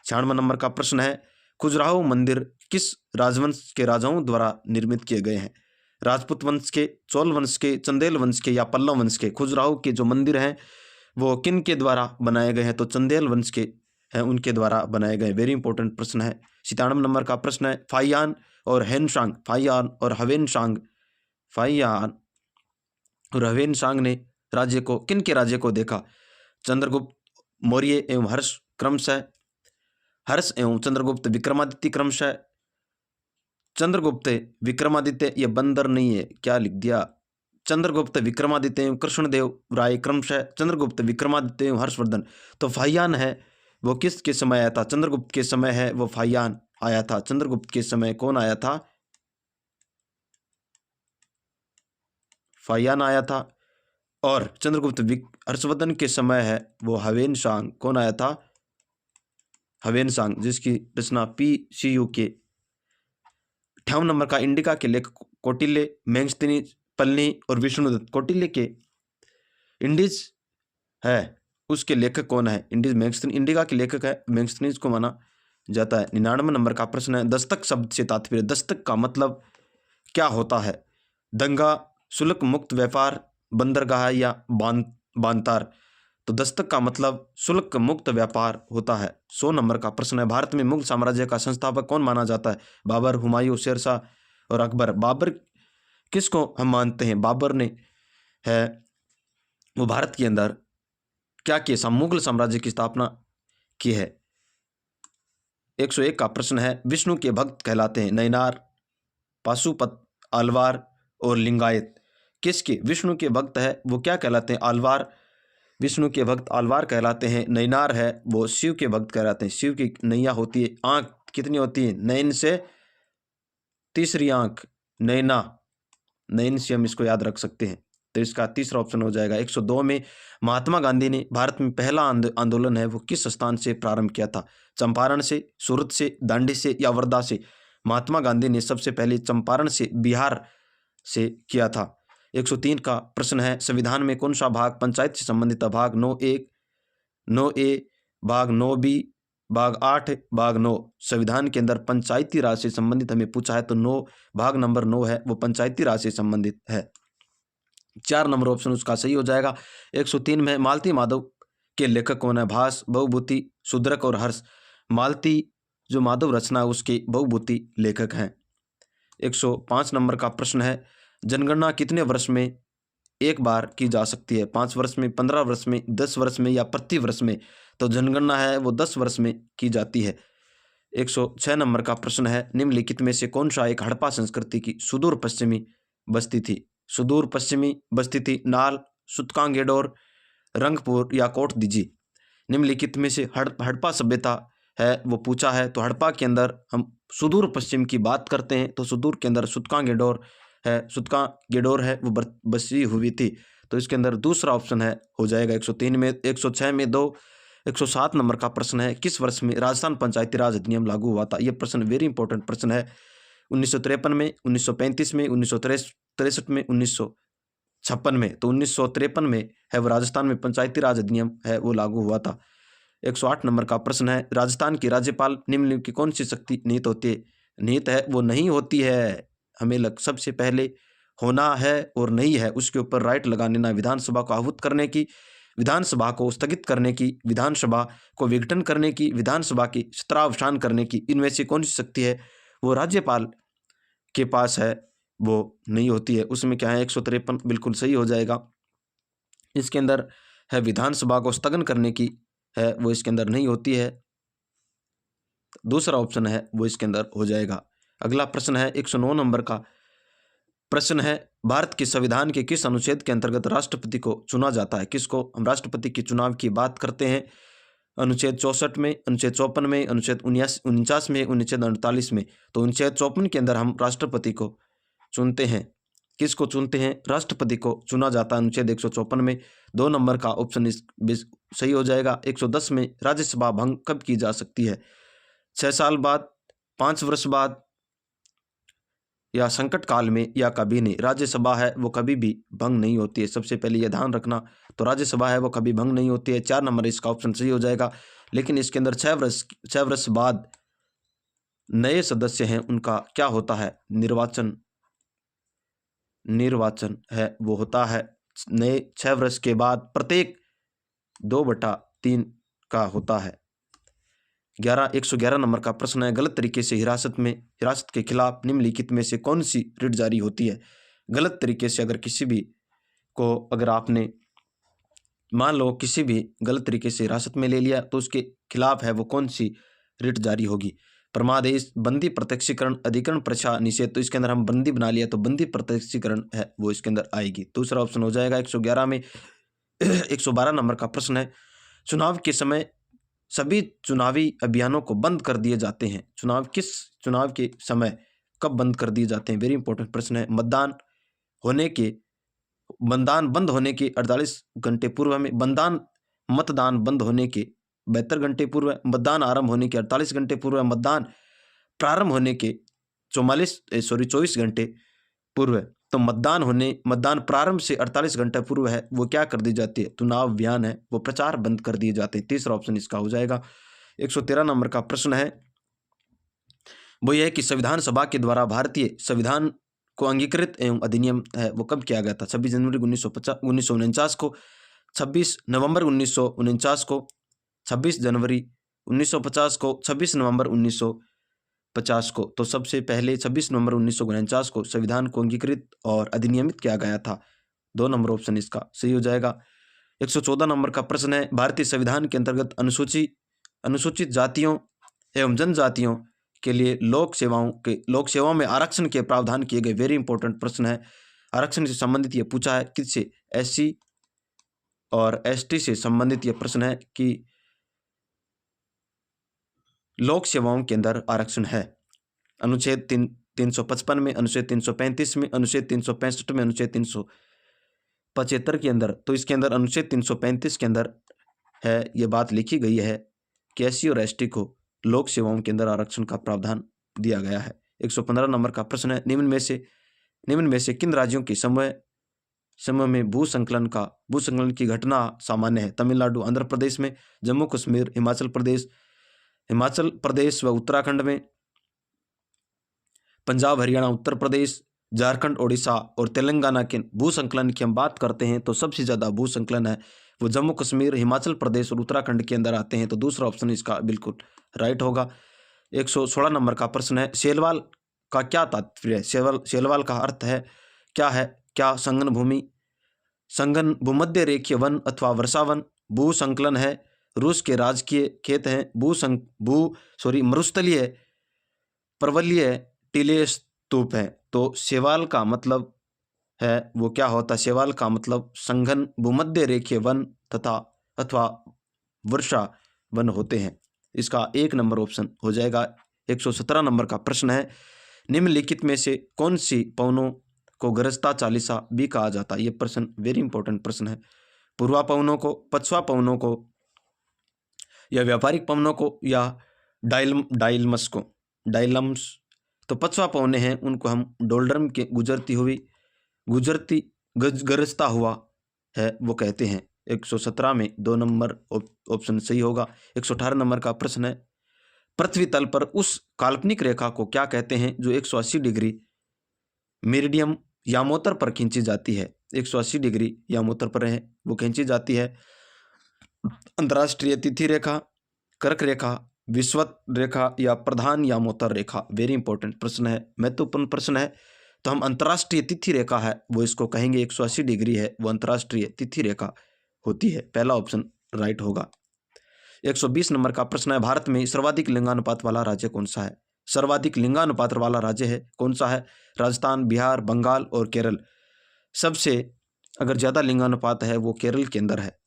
96 नंबर का प्रश्न है, खजुराहो मंदिर किस राजवंश के राजाओं द्वारा निर्मित किए गए हैं? राजपूत वंश के, चोल वंश के, चंदेल वंश के, या पल्लव वंश के? खजुराहो के जो मंदिर हैं वो किन के द्वारा बनाए गए हैं? तो चंदेल वंश के हैं, उनके द्वारा बनाए गए। वेरी इंपॉर्टेंट प्रश्न है। 97 नंबर का प्रश्न है, फाइयान और हवेनसांग ने राज्य को, किन के राज्य को देखा? चंद्रगुप्त मौर्य एवं हर्ष एवं चंद्रगुप्त विक्रमादित्य क्रमशः। चंद्रगुप्त विक्रमादित्य, ये बंदर नहीं है, क्या लिख दिया? चंद्रगुप्त विक्रमादित्य एवं कृष्णदेव राय क्रमशः चंद्रगुप्त विक्रमादित्य एवं हर्षवर्धन। तो फाइयान है वो किसके समय आया था? चंद्रगुप्त के समय है वो फाइयान आया था। चंद्रगुप्त के समय कौन आया था? फाइयान आया था। और चंद्रगुप्त हर्षवर्धन के समय है वो हवेनसांग। कौन आया था? हवेनसांग, जिसकी रचना PCU के। 58 नंबर का, इंडिका के लेखक कौटिल्य, मेगस्थनीज, पलनी और विष्णुदत्त। कौटिल्य के इंडीज है उसके लेखक कौन है? इंडिका के लेखक है मेगस्थनीज को माना जाता है। 99 नंबर का प्रश्न है, दस्तक शब्द से तात्पर्य। दस्तक का मतलब क्या होता है? दंगा, शुल्क मुक्त व्यापार, बंदरगाह, या बांतार? तो दस्तक का मतलब शुल्क मुक्त व्यापार होता है। 100 नंबर का प्रश्न है, भारत में मुगल साम्राज्य का संस्थापक कौन माना जाता है? बाबर, हुमायूं, शेरशाह और अकबर। बाबर किसको हम मानते हैं? बाबर ने है वो भारत के अंदर क्या किया? मुगल साम्राज्य की स्थापना की है। 101 का प्रश्न है, विष्णु के भक्त कहलाते हैं नयनार, पाशुपत, आलवार और लिंगायत। किसके विष्णु के भक्त है वो क्या कहलाते हैं? आलवार। विष्णु के भक्त आलवार कहलाते हैं। नयनार है वो शिव के भक्त कहलाते हैं। शिव की नैया होती है, आंख कितनी होती है? नयन से तीसरी आंख, नयन से हम इसको याद रख सकते हैं। तो इसका तीसरा ऑप्शन हो जाएगा। 102 में, महात्मा गांधी ने भारत में पहला आंदोलन है वो किस स्थान से प्रारंभ किया था? चंपारण से, सूरत से, दांडी से, या वर्धा से? महात्मा गांधी ने सबसे पहले चंपारण से, बिहार से किया था। 103 का प्रश्न है, संविधान में कौन सा भाग पंचायत से संबंधित है? भाग 9A, भाग 9B, भाग 8, भाग 9? संविधान के अंदर पंचायती राज से संबंधित हमें पूछा है तो भाग नंबर 9 है वो पंचायती राज से संबंधित है। 4 नंबर ऑप्शन उसका सही हो जाएगा। 103 में, मालती माधव के लेखक कौन है? भास, बहुभूति, शूद्रक और हर्ष। मालती जो माधव रचना है उसके बहुभूति लेखक हैं। 105 नंबर का प्रश्न है, जनगणना कितने वर्ष में एक बार की जा सकती है? 5 वर्ष में, 15 वर्ष में, 10 वर्ष में, या प्रति वर्ष में? तो जनगणना है वो 10 वर्ष में की जाती है। 106 नंबर का प्रश्न है, निम्नलिखित में से कौन सा एक हड़प्पा संस्कृति की सुदूर पश्चिमी बस्ती थी? सुदूर पश्चिमी बस्ती थी नाल, सुतकांगेडोर, रंगपुर, या कोट दीजी? निम्नलिखित में से हड़प्पा सभ्यता है वो पूछा है तो हड़प्पा के अंदर हम सुदूर पश्चिम की बात करते हैं तो सुदूर के अंदर सुतकांगेडोर है वो बसी हुई थी। तो इसके अंदर दूसरा ऑप्शन है हो जाएगा 103 में। 106 में 2। 107 नंबर का प्रश्न है, किस वर्ष में राजस्थान पंचायती राज अधिनियम लागू हुआ था? यह प्रश्न वेरी इंपॉर्टेंट प्रश्न है। 1953 में, 1935 में, 1963 में, 1956 में? तो 1953 में है वो राजस्थान में पंचायती राज अधिनियम है वो लागू हुआ था। 108 नंबर का प्रश्न है, राजस्थान की राज्यपाल निम्नलिखित की कौन सी शक्ति निहित होती है? निहित है वो नहीं होती है, हमें सबसे पहले होना है और नहीं है उसके ऊपर राइट लगा लेना। विधानसभा को आहूत करने की, विधानसभा को स्थगित करने की, विधानसभा को विघटन करने की, विधानसभा की सत्रावसान करने की, इनमें से कौन सी शक्ति है वो राज्यपाल के पास है वो नहीं होती है। उसमें क्या है? 153 बिल्कुल सही हो जाएगा। इसके अंदर है विधानसभा को स्थगन करने की है वो इसके अंदर नहीं होती है। दूसरा ऑप्शन है वो इसके अंदर हो जाएगा। अगला प्रश्न है 109 नंबर का प्रश्न है, भारत के संविधान के किस अनुच्छेद के अंतर्गत राष्ट्रपति को चुना जाता है? किसको हम राष्ट्रपति के चुनाव की बात करते हैं? अनुच्छेद 64 में, अनुच्छेद 54 में, अनुच्छेद 49 में, अनुच्छेद 48 में? तो अनुच्छेद 54 के अंदर हम राष्ट्रपति को चुनते हैं। किसको चुनते हैं? राष्ट्रपति को चुना जाता है अनुच्छेद 154 में। 2 नंबर का ऑप्शन इस सही हो जाएगा। 110 में राज्यसभा भंग कब की जा सकती है? 6 साल बाद, 5 वर्ष बाद, या संकट काल में, या कभी नहीं। राज्यसभा है वो कभी भी भंग नहीं होती है, सबसे पहले ये ध्यान रखना। तो राज्यसभा है वो कभी भंग नहीं होती है। 4 नंबर इसका ऑप्शन सही हो जाएगा। लेकिन इसके अंदर 6 वर्ष बाद नए सदस्य हैं उनका क्या होता है? निर्वाचन है वो होता है नए 6 वर्ष के बाद, प्रत्येक 2/3 का होता है। 111 नंबर का प्रश्न है, गलत तरीके से हिरासत के खिलाफ निम्नलिखित में से कौन सी रिट जारी होती है? गलत तरीके से अगर किसी भी को, अगर आपने मान लो किसी भी गलत तरीके से हिरासत में ले लिया तो उसके खिलाफ है वो कौन सी रिट जारी होगी? परमादेश, बंदी प्रत्यक्षीकरण, अधिकरण परीक्षा निषेध। तो इसके अंदर हम बंदी बना लिया तो बंदी प्रत्यक्षीकरण है वो इसके अंदर आएगी। दूसरा ऑप्शन हो जाएगा 111 में। 112 नंबर का प्रश्न है, चुनाव के समय सभी चुनावी अभियानों को बंद कर दिए जाते हैं। चुनाव के समय कब बंद कर दिए जाते हैं? वेरी इंपॉर्टेंट प्रश्न है। मतदान बंद होने के 48 घंटे पूर्व में, मतदान बंद होने के 72 घंटे पूर्व, मतदान आरंभ होने के 48 घंटे पूर्व, मतदान प्रारंभ होने के 24 घंटे पूर्व। तो मतदान प्रारंभ से 48 घंटे पूर्व है वो क्या कर दी जाती है? चुनाव अभियान है वो प्रचार बंद कर दिए जाते हैं। तीसरा ऑप्शन इसका हो जाएगा। 113 नंबर का प्रश्न है वो यह है कि संविधान सभा के द्वारा भारतीय संविधान को अंगीकृत एवं अधिनियम है वो कब किया गया था? 26 जनवरी 1949 को, 26 नवंबर 1949 को, 26 जनवरी 1950 को, 26 नवंबर 1950 को। तो सबसे पहले 26 नवंबर 1949 को संविधान को अंगीकृत और अधिनियमित किया गया था। 2 नंबर ऑप्शन इसका सही हो जाएगा। 114 नंबर का प्रश्न है, भारतीय संविधान के अंतर्गत अनुसूचित जातियों एवं जनजातियों के लिए लोक सेवाओं में आरक्षण के प्रावधान किए गए। वेरी इंपॉर्टेंट प्रश्न है। आरक्षण से संबंधित ये पूछा है किससे? SC और ST से संबंधित ये प्रश्न है कि लोक सेवाओं के अंदर आरक्षण है। अनुच्छेद 355 में, अनुच्छेद 335 में, अनुच्छेद 365 में, अनुच्छेद 375 के अंदर। तो इसके अंदर अनुच्छेद 335 के अंदर है ये बात लिखी गई है कि SC और ST को लोक सेवाओं के अंदर आरक्षण का प्रावधान दिया गया है। 115 नंबर का प्रश्न है, निम्न में से किन राज्यों के समय में भूसंकलन की घटना सामान्य है? तमिलनाडु, आंध्र प्रदेश में, जम्मू कश्मीर, हिमाचल प्रदेश व उत्तराखंड में, पंजाब, हरियाणा, उत्तर प्रदेश, झारखंड, ओडिशा और तेलंगाना के भूसंकलन की हम बात करते हैं तो सबसे ज़्यादा भूसंकलन है वो जम्मू कश्मीर, हिमाचल प्रदेश और उत्तराखंड के अंदर आते हैं। तो दूसरा ऑप्शन इसका बिल्कुल राइट होगा। 116 नंबर का प्रश्न है, शैलवाल का क्या तात्पर्य है? शैलवाल का अर्थ है क्या संघन भूमध्य रेखीय वन अथवा वर्षावन, भूसंकलन है, रूस के राजकीय खेत हैं, मरुस्थलीय पर्वतीय टीले स्तूप हैं। तो शैवाल का मतलब है वो क्या होता है? शैवाल का मतलब संघन भूमध्य रेखीय वन अथवा वर्षा वन होते हैं। इसका 1 नंबर ऑप्शन हो जाएगा। 117 नंबर का प्रश्न है, निम्नलिखित में से कौन सी पवनों को गरजता चालीसा भी कहा जाता है? ये प्रश्न वेरी इंपॉर्टेंट प्रश्न है। पूर्वा पवनों को, पछुआ पवनों को, या व्यापारिक पवनों को, या डाइलम्स। तो पछुआ पवने हैं उनको हम डोल्ड्रम के गरजता हुआ है वो कहते हैं। 117 में 2 नंबर ऑप्शन सही होगा। 118 नंबर का प्रश्न है, पृथ्वी तल पर उस काल्पनिक रेखा को क्या कहते हैं जो 180 डिग्री मेरिडियम यामोत्तर पर खींची जाती है? 180 डिग्री यामोत्तर पर है वो खींची जाती है। अंतर्राष्ट्रीय तिथि रेखा, कर्क रेखा, विषुवत रेखा या प्रधान यामोत्तर रेखा? वेरी इंपॉर्टेंट प्रश्न है, महत्वपूर्ण प्रश्न है। तो हम अंतर्राष्ट्रीय तिथि रेखा है वो इसको कहेंगे। 180 डिग्री है वो अंतर्राष्ट्रीय तिथि रेखा होती है। पहला ऑप्शन राइट होगा। 120 नंबर का प्रश्न है, भारत में सर्वाधिक लिंगानुपात वाला राज्य कौन सा है? सर्वाधिक लिंगानुपात वाला राज्य है कौन सा है? राजस्थान, बिहार, बंगाल और केरल। सबसे अगर ज़्यादा लिंगानुपात है वो केरल के अंदर है।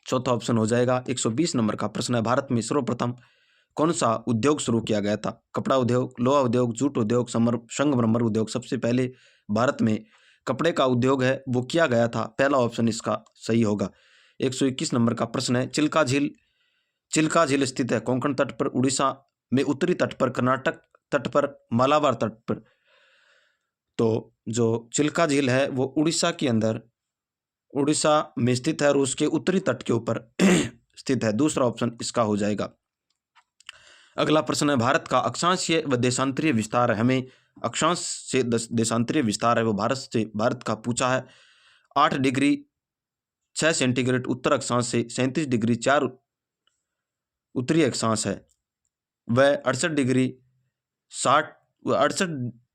चौथा ऑप्शन हो जाएगा। 120 नंबर का प्रश्न है, भारत में सर्वप्रथम कौन सा उद्योग शुरू किया गया था? कपड़ा उद्योग, लोहा उद्योग, जूट उद्योग, संगमरमर उद्योग। सबसे पहले भारत में कपड़े का उद्योग है वो किया गया था? पहला ऑप्शन इसका सही होगा। 121 नंबर का प्रश्न है, चिल्का झील स्थित है कोंकण तट पर, उड़ीसा में उत्तरी तट पर, कर्नाटक तट पर, मालाबार तट पर। तो जो चिल्का झील है वो उड़ीसा में स्थित है और उसके उत्तरी तट के ऊपर स्थित है। दूसरा ऑप्शन इसका हो जाएगा। अगला प्रश्न है, भारत का अक्षांशीय व देशांतरीय विस्तार है। हमें अक्षांश से देशांतरीय विस्तार है वो भारत का पूछा है। 8 डिग्री 6 सेंटीग्रेड उत्तर अक्षांश से 37 डिग्री 4 उत्तरी अक्षांश है। वह 68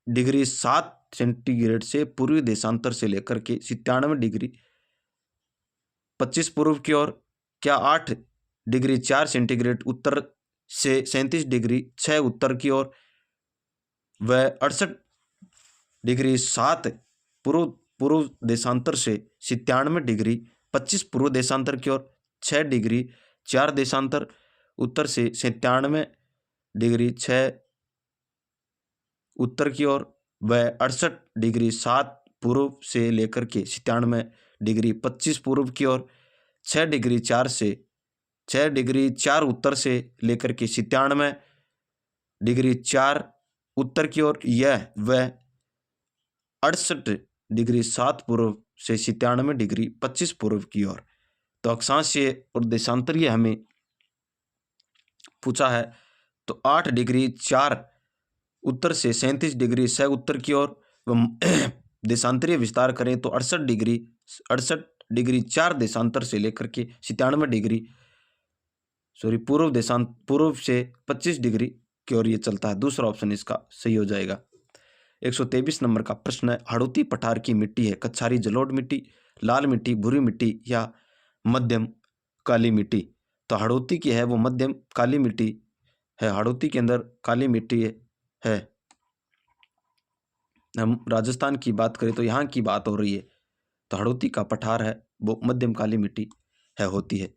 डिग्री 7 सेंटीग्रेड से पूर्वी देशांतर से लेकर के 97 डिग्री 25 पूर्व की ओर। क्या 8 डिग्री 4 सेंटीग्रेड उत्तर से 37 डिग्री 6 उत्तर की ओर, वह 68 डिग्री 7 पूर्व देशांतर से 97 डिग्री 25 पूर्व देशांतर की ओर, 6 डिग्री 4 देशांतर उत्तर से 97 डिग्री 6 उत्तर की ओर, वह 68 डिग्री 7 पूर्व से लेकर के 97 डिग्री 25 पूर्व की ओर, 6 डिग्री 4 उत्तर से लेकर के 97 डिग्री 4 उत्तर की ओर, यह वह 68 डिग्री 7 पूर्व से 97 डिग्री 25 पूर्व की ओर। तो अक्षांशीय और देशांतरीय हमें पूछा है। तो 8 डिग्री 4 उत्तर से 37 डिग्री 6 उत्तर की ओर, देशांतरीय विस्तार करें तो 68 डिग्री 4 देशांतर से लेकर के 97 डिग्री पूर्व से 25 डिग्री की ओर ये चलता है। दूसरा ऑप्शन इसका सही हो जाएगा। 123 नंबर का प्रश्न है, हाड़ौती पठार की मिट्टी है कच्छारी जलोढ़ मिट्टी, लाल मिट्टी, भूरी मिट्टी या मध्यम काली मिट्टी? तो हाड़ौती की है वो मध्यम काली मिट्टी है। हाड़ौती के अंदर काली मिट्टी है। हम राजस्थान की बात करें तो यहाँ की बात हो रही है। तो हाड़ौती का पठार है वो मध्यम काली मिट्टी होती है।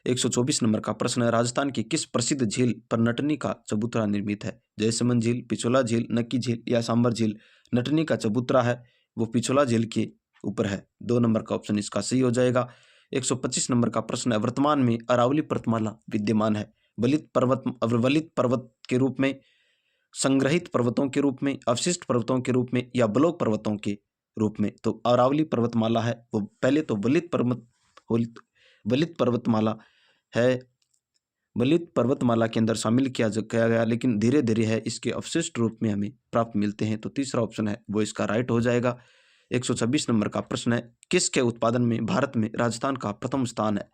124 नंबर का प्रश्न है, राजस्थान की किस प्रसिद्ध झील पर नटनी का चबूतरा निर्मित है? जयसमंद झील, पिछोला झील, नक्की झील या सांबर झील? नटनी का चबूतरा है वो पिछोला झील के ऊपर है। 2 नंबर का ऑप्शन इसका सही हो जाएगा। 125 नंबर का प्रश्न है, वर्तमान में अरावली पर्वतमाला विद्यमान है वलित पर्वत के रूप में, संग्रहित पर्वतों के रूप में, अवशिष्ट पर्वतों के रूप में या ब्लॉक पर्वतों के रूप में? तो अरावली पर्वतमाला है वो पहले तो वलित पर्वतमाला है। वलित पर्वतमाला के अंदर शामिल किया गया, लेकिन धीरे धीरे है इसके अवशिष्ट रूप में हमें प्राप्त मिलते हैं। तो तीसरा ऑप्शन है वो इसका राइट हो जाएगा। 126 नंबर का प्रश्न है, किसके उत्पादन में भारत में राजस्थान का प्रथम स्थान है?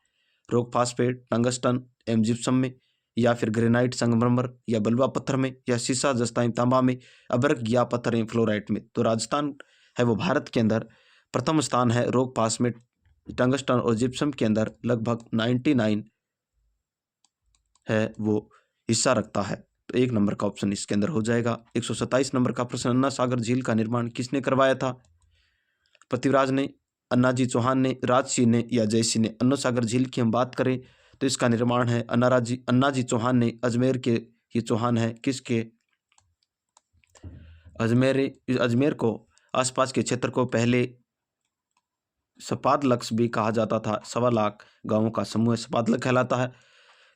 रॉक फास्फेट, टंगस्टन एवं जिप्सम में, या फिर ग्रेनाइट संगमरमर या बलुआ पत्थर में, या सीसा जस्ता तांबा में, अभ्रक या पत्थर एवं फ्लोराइट में? तो राजस्थान है वो भारत के अंदर प्रथम स्थान है। रॉक फास्फेट, टंगस्टन और जिप्सम के अंदर लगभग 99 है वो हिस्सा रखता है। तो 1 नंबर का ऑप्शन इसके अंदर हो जाएगा। 127 नंबर का प्रश्न, अन्ना सागर झील का निर्माण किसने करवाया था? पृथ्वीराज ने, अन्नाजी चौहान ने, राजसिंह ने या जयसिंह ने? अन्ना सागर झील की हम बात करें तो इसका निर्माण है अन्नाजी चौहान ने। अजमेर के ये चौहान है किसके? अजमेर को आसपास के क्षेत्र को पहले सपादलक्स भी कहा जाता था। 1.25 लाख गांवों का समूह सपादलक कहलाता है।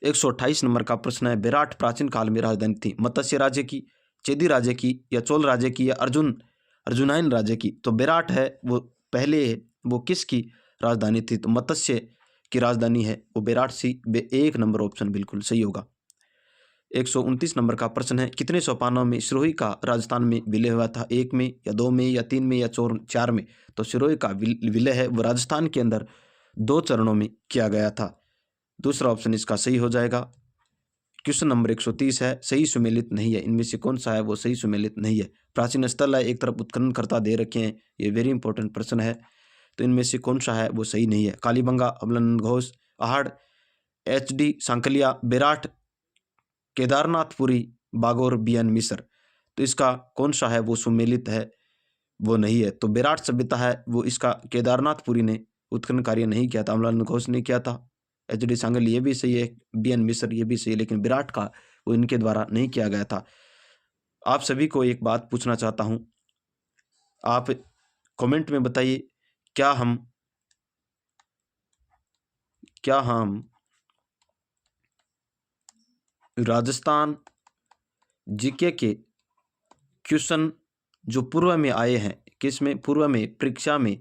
128 नंबर का प्रश्न है, विराट प्राचीन काल में राजधानी थी मत्स्य राज्य की, चेदी राज्य की या चोल राज्य की या अर्जुनाइन राज्य की? तो विराट है वो पहले वो किसकी राजधानी थी? तो मत्स्य की राजधानी है वो विराट सी। 1 नंबर ऑप्शन बिल्कुल सही होगा। 129 नंबर का प्रश्न है, कितने सोपानों में सिरोही का राजस्थान में विलय हुआ था? 1 में या 2 में या 3 में या 4 में? तो सिरोही का विलय है वो राजस्थान के अंदर 2 चरणों में किया गया था। दूसरा ऑप्शन इसका सही हो जाएगा। क्वेश्चन नंबर 130 है, सही सुमेलित नहीं है, इनमें से कौन सा है वो सही सुमेलित नहीं है? प्राचीन स्थल है, एक तरफ उत्खननकर्ता दे रखे हैं, ये वेरी इंपॉर्टेंट प्रश्न है। तो इनमें से कौन सा है वो सही नहीं है? कालीबंगा, अमलन घोष, आहड़, HD सांकलिया, बेराट, केदारनाथपुरी, बागोर, BN मिस्र? तो इसका कौन सा है वो सुमेलित है वो नहीं है। तो बेराट सभ्यता है वो इसका केदारनाथपुरी ने उत्खनन कार्य नहीं किया था, अमलन घोष ने किया था। HD सांगल ये भी सही है, BN मिस्र ये भी सही है, लेकिन विराट का वो इनके द्वारा नहीं किया गया था। आप सभी को एक बात पूछना चाहता हूँ, आप कमेंट में बताइए क्या हम राजस्थान जीके के क्वेश्चन जो पूर्व में आए हैं, पूर्व में परीक्षा में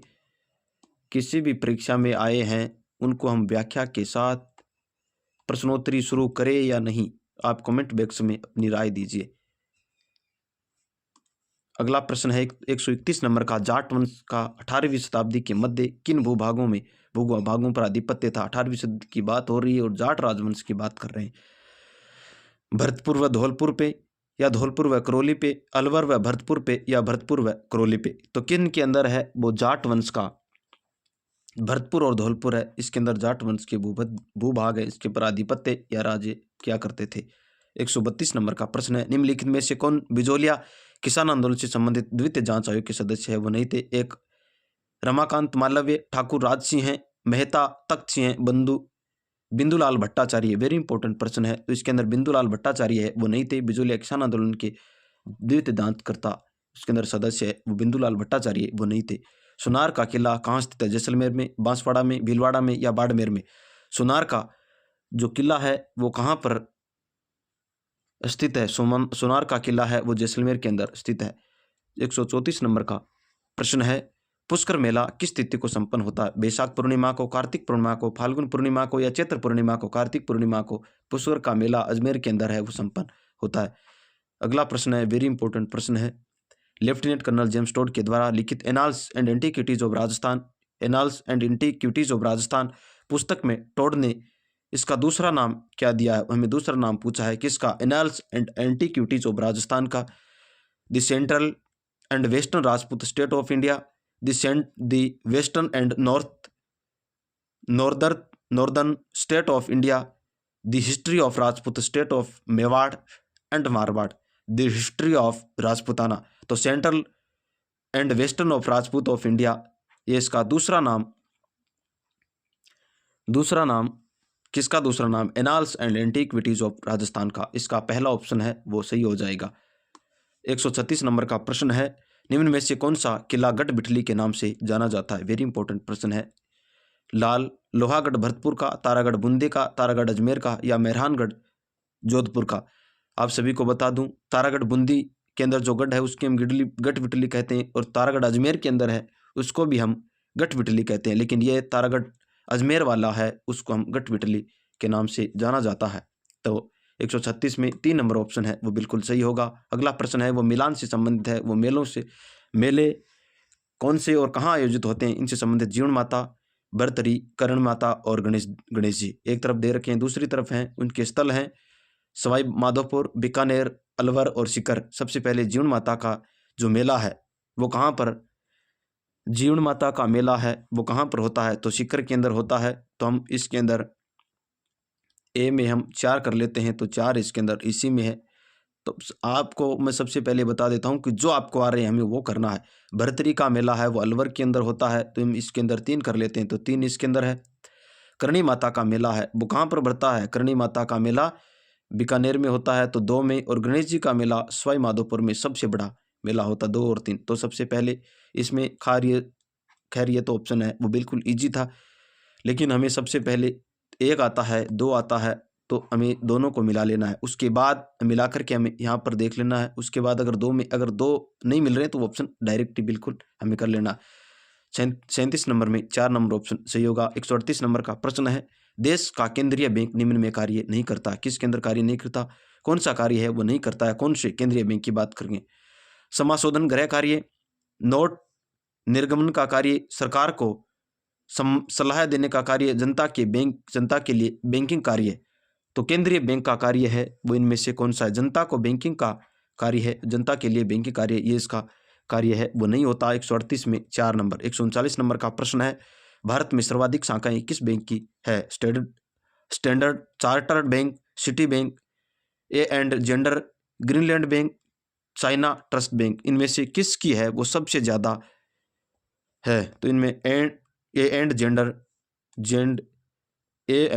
किसी भी परीक्षा में आए हैं, उनको हम व्याख्या के साथ प्रश्नोत्तरी शुरू करें या नहीं? आप कमेंट बॉक्स में अपनी राय दीजिए। अगला प्रश्न है 131 नंबर का। जाट वंश का 18वीं शताब्दी के मध्य किन भूभागों पर आधिपत्य था? 18वीं शताब्दी की बात हो रही है और जाट राजवंश की बात कर रहे हैं। भरतपुर व धौलपुर पे, या धौलपुर व करौली पे, अलवर व भरतपुर पे, या भरतपुर व करौली पे? तो किन के अंदर है वो जाट वंश का भरतपुर और धौलपुर है, इसके अंदर जाट वंश के भूभाग है, इसके ऊपर आधिपत्य या राज्य क्या करते थे। 132 नंबर का प्रश्न है। निम्नलिखित में से कौन बिजोलिया किसान आंदोलन से संबंधित द्वितीय जांच आयोग के सदस्य है? वो नहीं थे। एक रमाकांत मालवीय, ठाकुर राज सिंह हैं, मेहता तख्त सिंह हैं, बिंदुलाल भट्टाचार्य। वेरी इंपॉर्टेंट प्रश्न है। तो इसके अंदर बिंदुलाल भट्टाचार्य है, वो नहीं थे। बिजोलिया किसान आंदोलन के द्वितीय जांचकर्ता उसके अंदर सदस्य है वो बिंदुलाल भट्टाचार्य, वो नहीं थे। सुनार का किला कहाँ स्थित है? जैसलमेर में, बांसवाड़ा में, भीलवाड़ा में, या बाड़मेर में? सुनार का जो किला है वो कहाँ पर स्थित है? सुनार का किला है वो जैसलमेर के अंदर स्थित है। 134 नंबर का प्रश्न है। पुष्कर मेला किस तिथि को संपन्न होता है? बैसाख पूर्णिमा को, कार्तिक पूर्णिमा को, फाल्गुन पूर्णिमा को, या चैत्र पूर्णिमा को? कार्तिक पूर्णिमा को पुष्कर का मेला अजमेर के अंदर है वो संपन्न होता है। अगला प्रश्न है, वेरी इंपॉर्टेंट प्रश्न है। लेफ्टिनेंट कर्नल जेम्स टोड के द्वारा लिखित annals and antiquities of Rajasthan पुस्तक में टोड ने इसका दूसरा नाम क्या दिया है? हमें दूसरा नाम पूछा है किसका? Annals and antiquities of Rajasthan का। The central and western Rajput state of India, the western and northern state of India, the history of Rajput state of Mewar and Marwar, the history of Rajputana. तो central and western of Rajput of India, ये इसका दूसरा नाम किसका दूसरा नाम? Annals and antiquities of Rajasthan का। इसका पहला ऑप्शन है वो सही हो जाएगा। 136 नंबर का प्रश्न है। निम्न में से कौन सा किला गढ़बिठली के नाम से जाना जाता है? वेरी इंपॉर्टेंट प्रश्न है। लोहागढ़ भरतपुर का, तारागढ़ बूंदी का, तारागढ़ अजमेर का, या मेहरानगढ़ जोधपुर का? आप सभी को बता दूं, तारागढ़ बूंदी के अंदर जो गढ़ है उसकी हम गढ़बिठली कहते हैं, और तारागढ़ अजमेर के अंदर है उसको भी हम गढ़बिठली कहते हैं, लेकिन ये तारागढ़ अजमेर वाला है उसको हम गढ़बिठली के नाम से जाना जाता है। तो 136 में 3 नंबर ऑप्शन है वो बिल्कुल सही होगा। अगला प्रश्न है वो मिलान से संबंधित है। वो मेले कौन से और कहाँ आयोजित होते हैं? इनसे संबंधित जीवन माता, बरतरी, करण माता और गणेश जी एक तरफ दे रखे हैं, दूसरी तरफ हैं उनके स्थल हैं सवाई माधोपुर, बीकानेर, अलवर और सीकर। सबसे पहले जीवन माता का जो मेला है वो कहाँ पर जीवन माता का मेला है वो कहाँ पर होता है? तो सीकर के अंदर होता है। तो हम इसके अंदर ए में हम 4 कर लेते हैं, तो 4 इसके अंदर इसी में है। तो आपको मैं सबसे पहले बता देता हूँ कि जो आपको आ रहे हैं हमें वो करना है। भरतरी का मेला है वो अलवर के अंदर होता है, तो हम इसके अंदर 3 कर लेते हैं, तो 3 इसके अंदर है। करणी माता का मेला है वो कहाँ पर बढ़ता है? करणी माता का मेला बीकानेर में होता है, तो 2 में। और गणेश जी का मेला सवाई माधोपुर में सबसे बड़ा मेला होता है, 2 और 3। तो सबसे पहले इसमें खैर ये तो ऑप्शन है वो बिल्कुल ईजी था, लेकिन हमें सबसे पहले 1 आता है, 2 आता है, तो हमें दोनों को मिला लेना है। उसके बाद मिला करके हमें यहाँ पर देख लेना है। उसके बाद अगर 2 नहीं मिल रहे हैं तो ऑप्शन डायरेक्ट ही बिल्कुल हमें कर लेना। 37 नंबर में 4 नंबर ऑप्शन सही होगा। 138 नंबर का प्रश्न है। देश का केंद्रीय बैंक निम्न में कार्य नहीं करता? किस केंद्र कार्य नहीं करता? कौन सा कार्य है वो नहीं करता है? कौन से केंद्रीय बैंक की बात करेंगे? समाशोधन गृह कार्य, नोट निर्गमन का कार्य, सरकार को सलाह देने का कार्य, जनता के लिए बैंकिंग कार्य। तो केंद्रीय बैंक का कार्य है वो इनमें से कौन सा है? जनता को बैंकिंग का कार्य है, जनता के लिए बैंकिंग कार्य ये इसका कार्य है वो नहीं होता। 138 में 4 नंबर। 139 नंबर का प्रश्न है। भारत में सर्वाधिक शाखाएं किस बैंक की है? Standard chartered bank, city bank, A and gender, Greenland bank, China trust bank. इनमें से किसकी है वो सबसे ज्यादा है? तो इनमें A and gender, A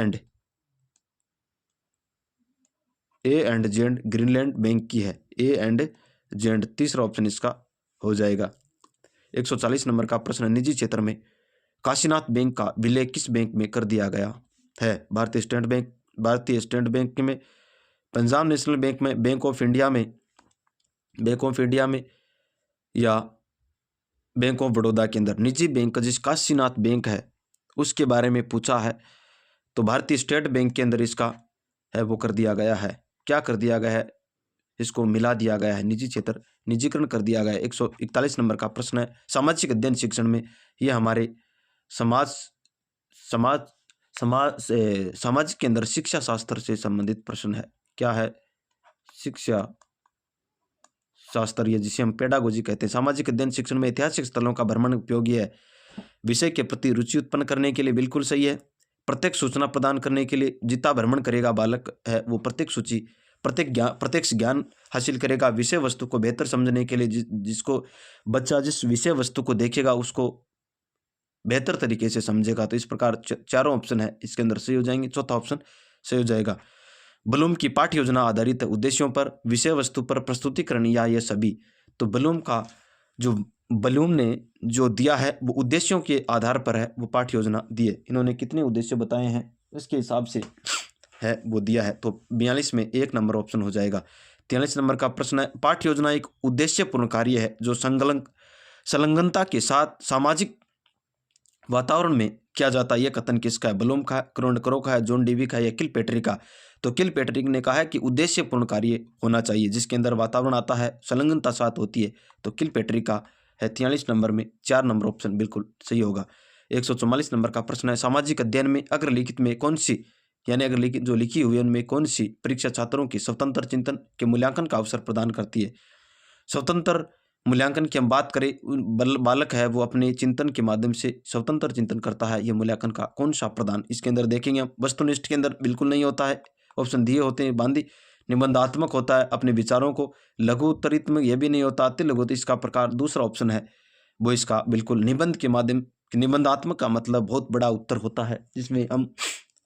and gen Greenland bank की है। ए एंड जेंड तीसरा ऑप्शन इसका हो जाएगा। 140 नंबर का प्रश्न है, निजी क्षेत्र में काशीनाथ बैंक का विलय किस बैंक में कर दिया गया है? भारतीय स्टेट बैंक में, पंजाब नेशनल बैंक में, बैंक ऑफ इंडिया में या बैंक ऑफ बड़ौदा के अंदर। निजी बैंक का जिस काशीनाथ बैंक है उसके बारे में पूछा है, तो भारतीय स्टेट बैंक के अंदर इसका है वो कर दिया गया है। क्या कर दिया गया है? इसको मिला दिया गया है, निजी क्षेत्र निजीकरण कर दिया गया है। 141 नंबर का प्रश्न है, सामाजिक अध्ययन शिक्षण में, यह हमारे समाज के अंदर शिक्षा शास्त्र से संबंधित प्रश्न है। क्या है? शिक्षा शास्त्र, या जिसे हम पेडागोजी कहते हैं। सामाजिक अध्ययन शिक्षण में ऐतिहासिक स्थलों का भ्रमण उपयोगी है, विषय के प्रति रुचि उत्पन्न करने के लिए बिल्कुल सही है। प्रत्येक सूचना प्रदान करने के लिए जितना भ्रमण करेगा बालक है वो प्रत्यक्ष ज्ञान हासिल करेगा। विषय वस्तु को बेहतर समझने के लिए जिसको बच्चा जिस विषय वस्तु को देखेगा उसको बेहतर तरीके से समझेगा। तो इस प्रकार चारों ऑप्शन है इसके अंदर सही हो जाएंगे। चौथा ऑप्शन सही हो जाएगा। ब्लूम की पाठ्य योजना आधारित उद्देश्यों पर, विषय वस्तु पर, प्रस्तुतिकरण या ये सभी। तो ब्लूम ने जो दिया है वो उद्देश्यों के आधार पर है, वो पाठ्य योजना दिए। इन्होंने कितने उद्देश्य बताए हैं उसके हिसाब से है वो दिया है। तो 42 में 1 नंबर ऑप्शन हो जाएगा। 43 नंबर का प्रश्न है, पाठ्य योजना एक उद्देश्यपूर्ण कार्य है जो संलग्नता के साथ सामाजिक वातावरण में किया जाता है। यह कथन किसका है? ब्लूम का, क्रोनकरो का है, जॉन डीवी का है या किलपेट्रिक का? तो किलपेट्रिक ने कहा है कि उद्देश्यपूर्ण कार्य होना चाहिए जिसके अंदर वातावरण आता है, संलग्नता साथ होती है। तो किलपेट्रिक का है। 43 नंबर में 4 नंबर ऑप्शन बिल्कुल सही होगा। 144 नंबर का प्रश्न है, सामाजिक अध्ययन में अग्रलिखित में कौन सी, यानी अग्रलिखित जो लिखी हुई है उनमें कौन सी परीक्षा छात्रों की स्वतंत्र चिंतन के मूल्यांकन का अवसर प्रदान करती है? स्वतंत्र मूल्यांकन की हम बात करें, बालक है वो अपने चिंतन के माध्यम से स्वतंत्र चिंतन करता है। ये मूल्यांकन का कौन सा प्रदान इसके अंदर देखेंगे हम। वस्तुनिष्ठ के अंदर बिल्कुल नहीं होता है, ऑप्शन दिए होते हैं। बांदी निबंधात्मक होता है, अपने विचारों को। लघु उत्तरित्मक ये भी नहीं होता। अति लघु, तो इसका प्रकार दूसरा ऑप्शन है वो इसका बिल्कुल निबंध के माध्यम। निबंधात्मक का मतलब बहुत बड़ा उत्तर होता है जिसमें हम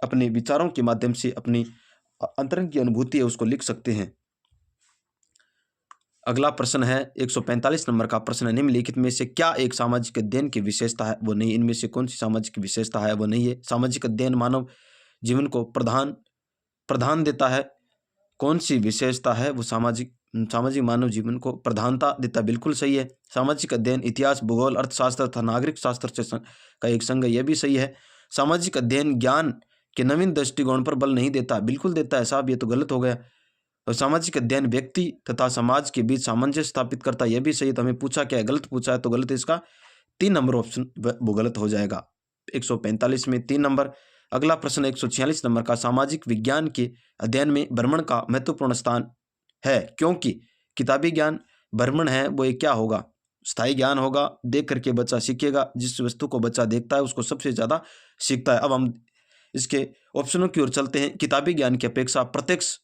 अपने विचारों के माध्यम से अपनी अंतरंग की अनुभूति है उसको लिख सकते हैं। अगला प्रश्न है 145 नंबर का प्रश्न है, निम्नलिखित में से क्या एक सामाजिक अध्ययन की विशेषता है? वो नहीं। इनमें से कौन सी सामाजिक विशेषता है? वो नहीं है। सामाजिक अध्ययन मानव जीवन को प्रधान देता है। कौन सी विशेषता है? वो सामाजिक मानव जीवन को प्रधानता देता है, बिल्कुल सही है। सामाजिक अध्ययन इतिहास, भूगोल, अर्थशास्त्र तथा नागरिक शास्त्र से का एक संघ है, यह भी सही है। सामाजिक अध्ययन ज्ञान के नवीन दृष्टिकोण पर बल नहीं देता, बिल्कुल देता है साहब, ये तो गलत हो गया। और सामाजिक अध्ययन व्यक्ति तथा समाज के बीच सामंजस्य स्थापित करता है, यह भी सही। तो हमें पूछा क्या है? गलत पूछा है, तो गलत इसका 3 नंबर ऑप्शन वो गलत हो जाएगा। 145 में 3 नंबर। अगला प्रश्न 146 नंबर का, सामाजिक विज्ञान के अध्ययन में भ्रमण का महत्वपूर्ण स्थान है क्योंकि किताबी ज्ञान भ्रमण है वो एक क्या होगा? स्थायी ज्ञान होगा। देख करके बच्चा सीखेगा, जिस वस्तु को बच्चा देखता है उसको सबसे ज़्यादा सीखता है। अब हम इसके ऑप्शनों की ओर चलते हैं। किताबी ज्ञान की अपेक्षा प्रत्यक्ष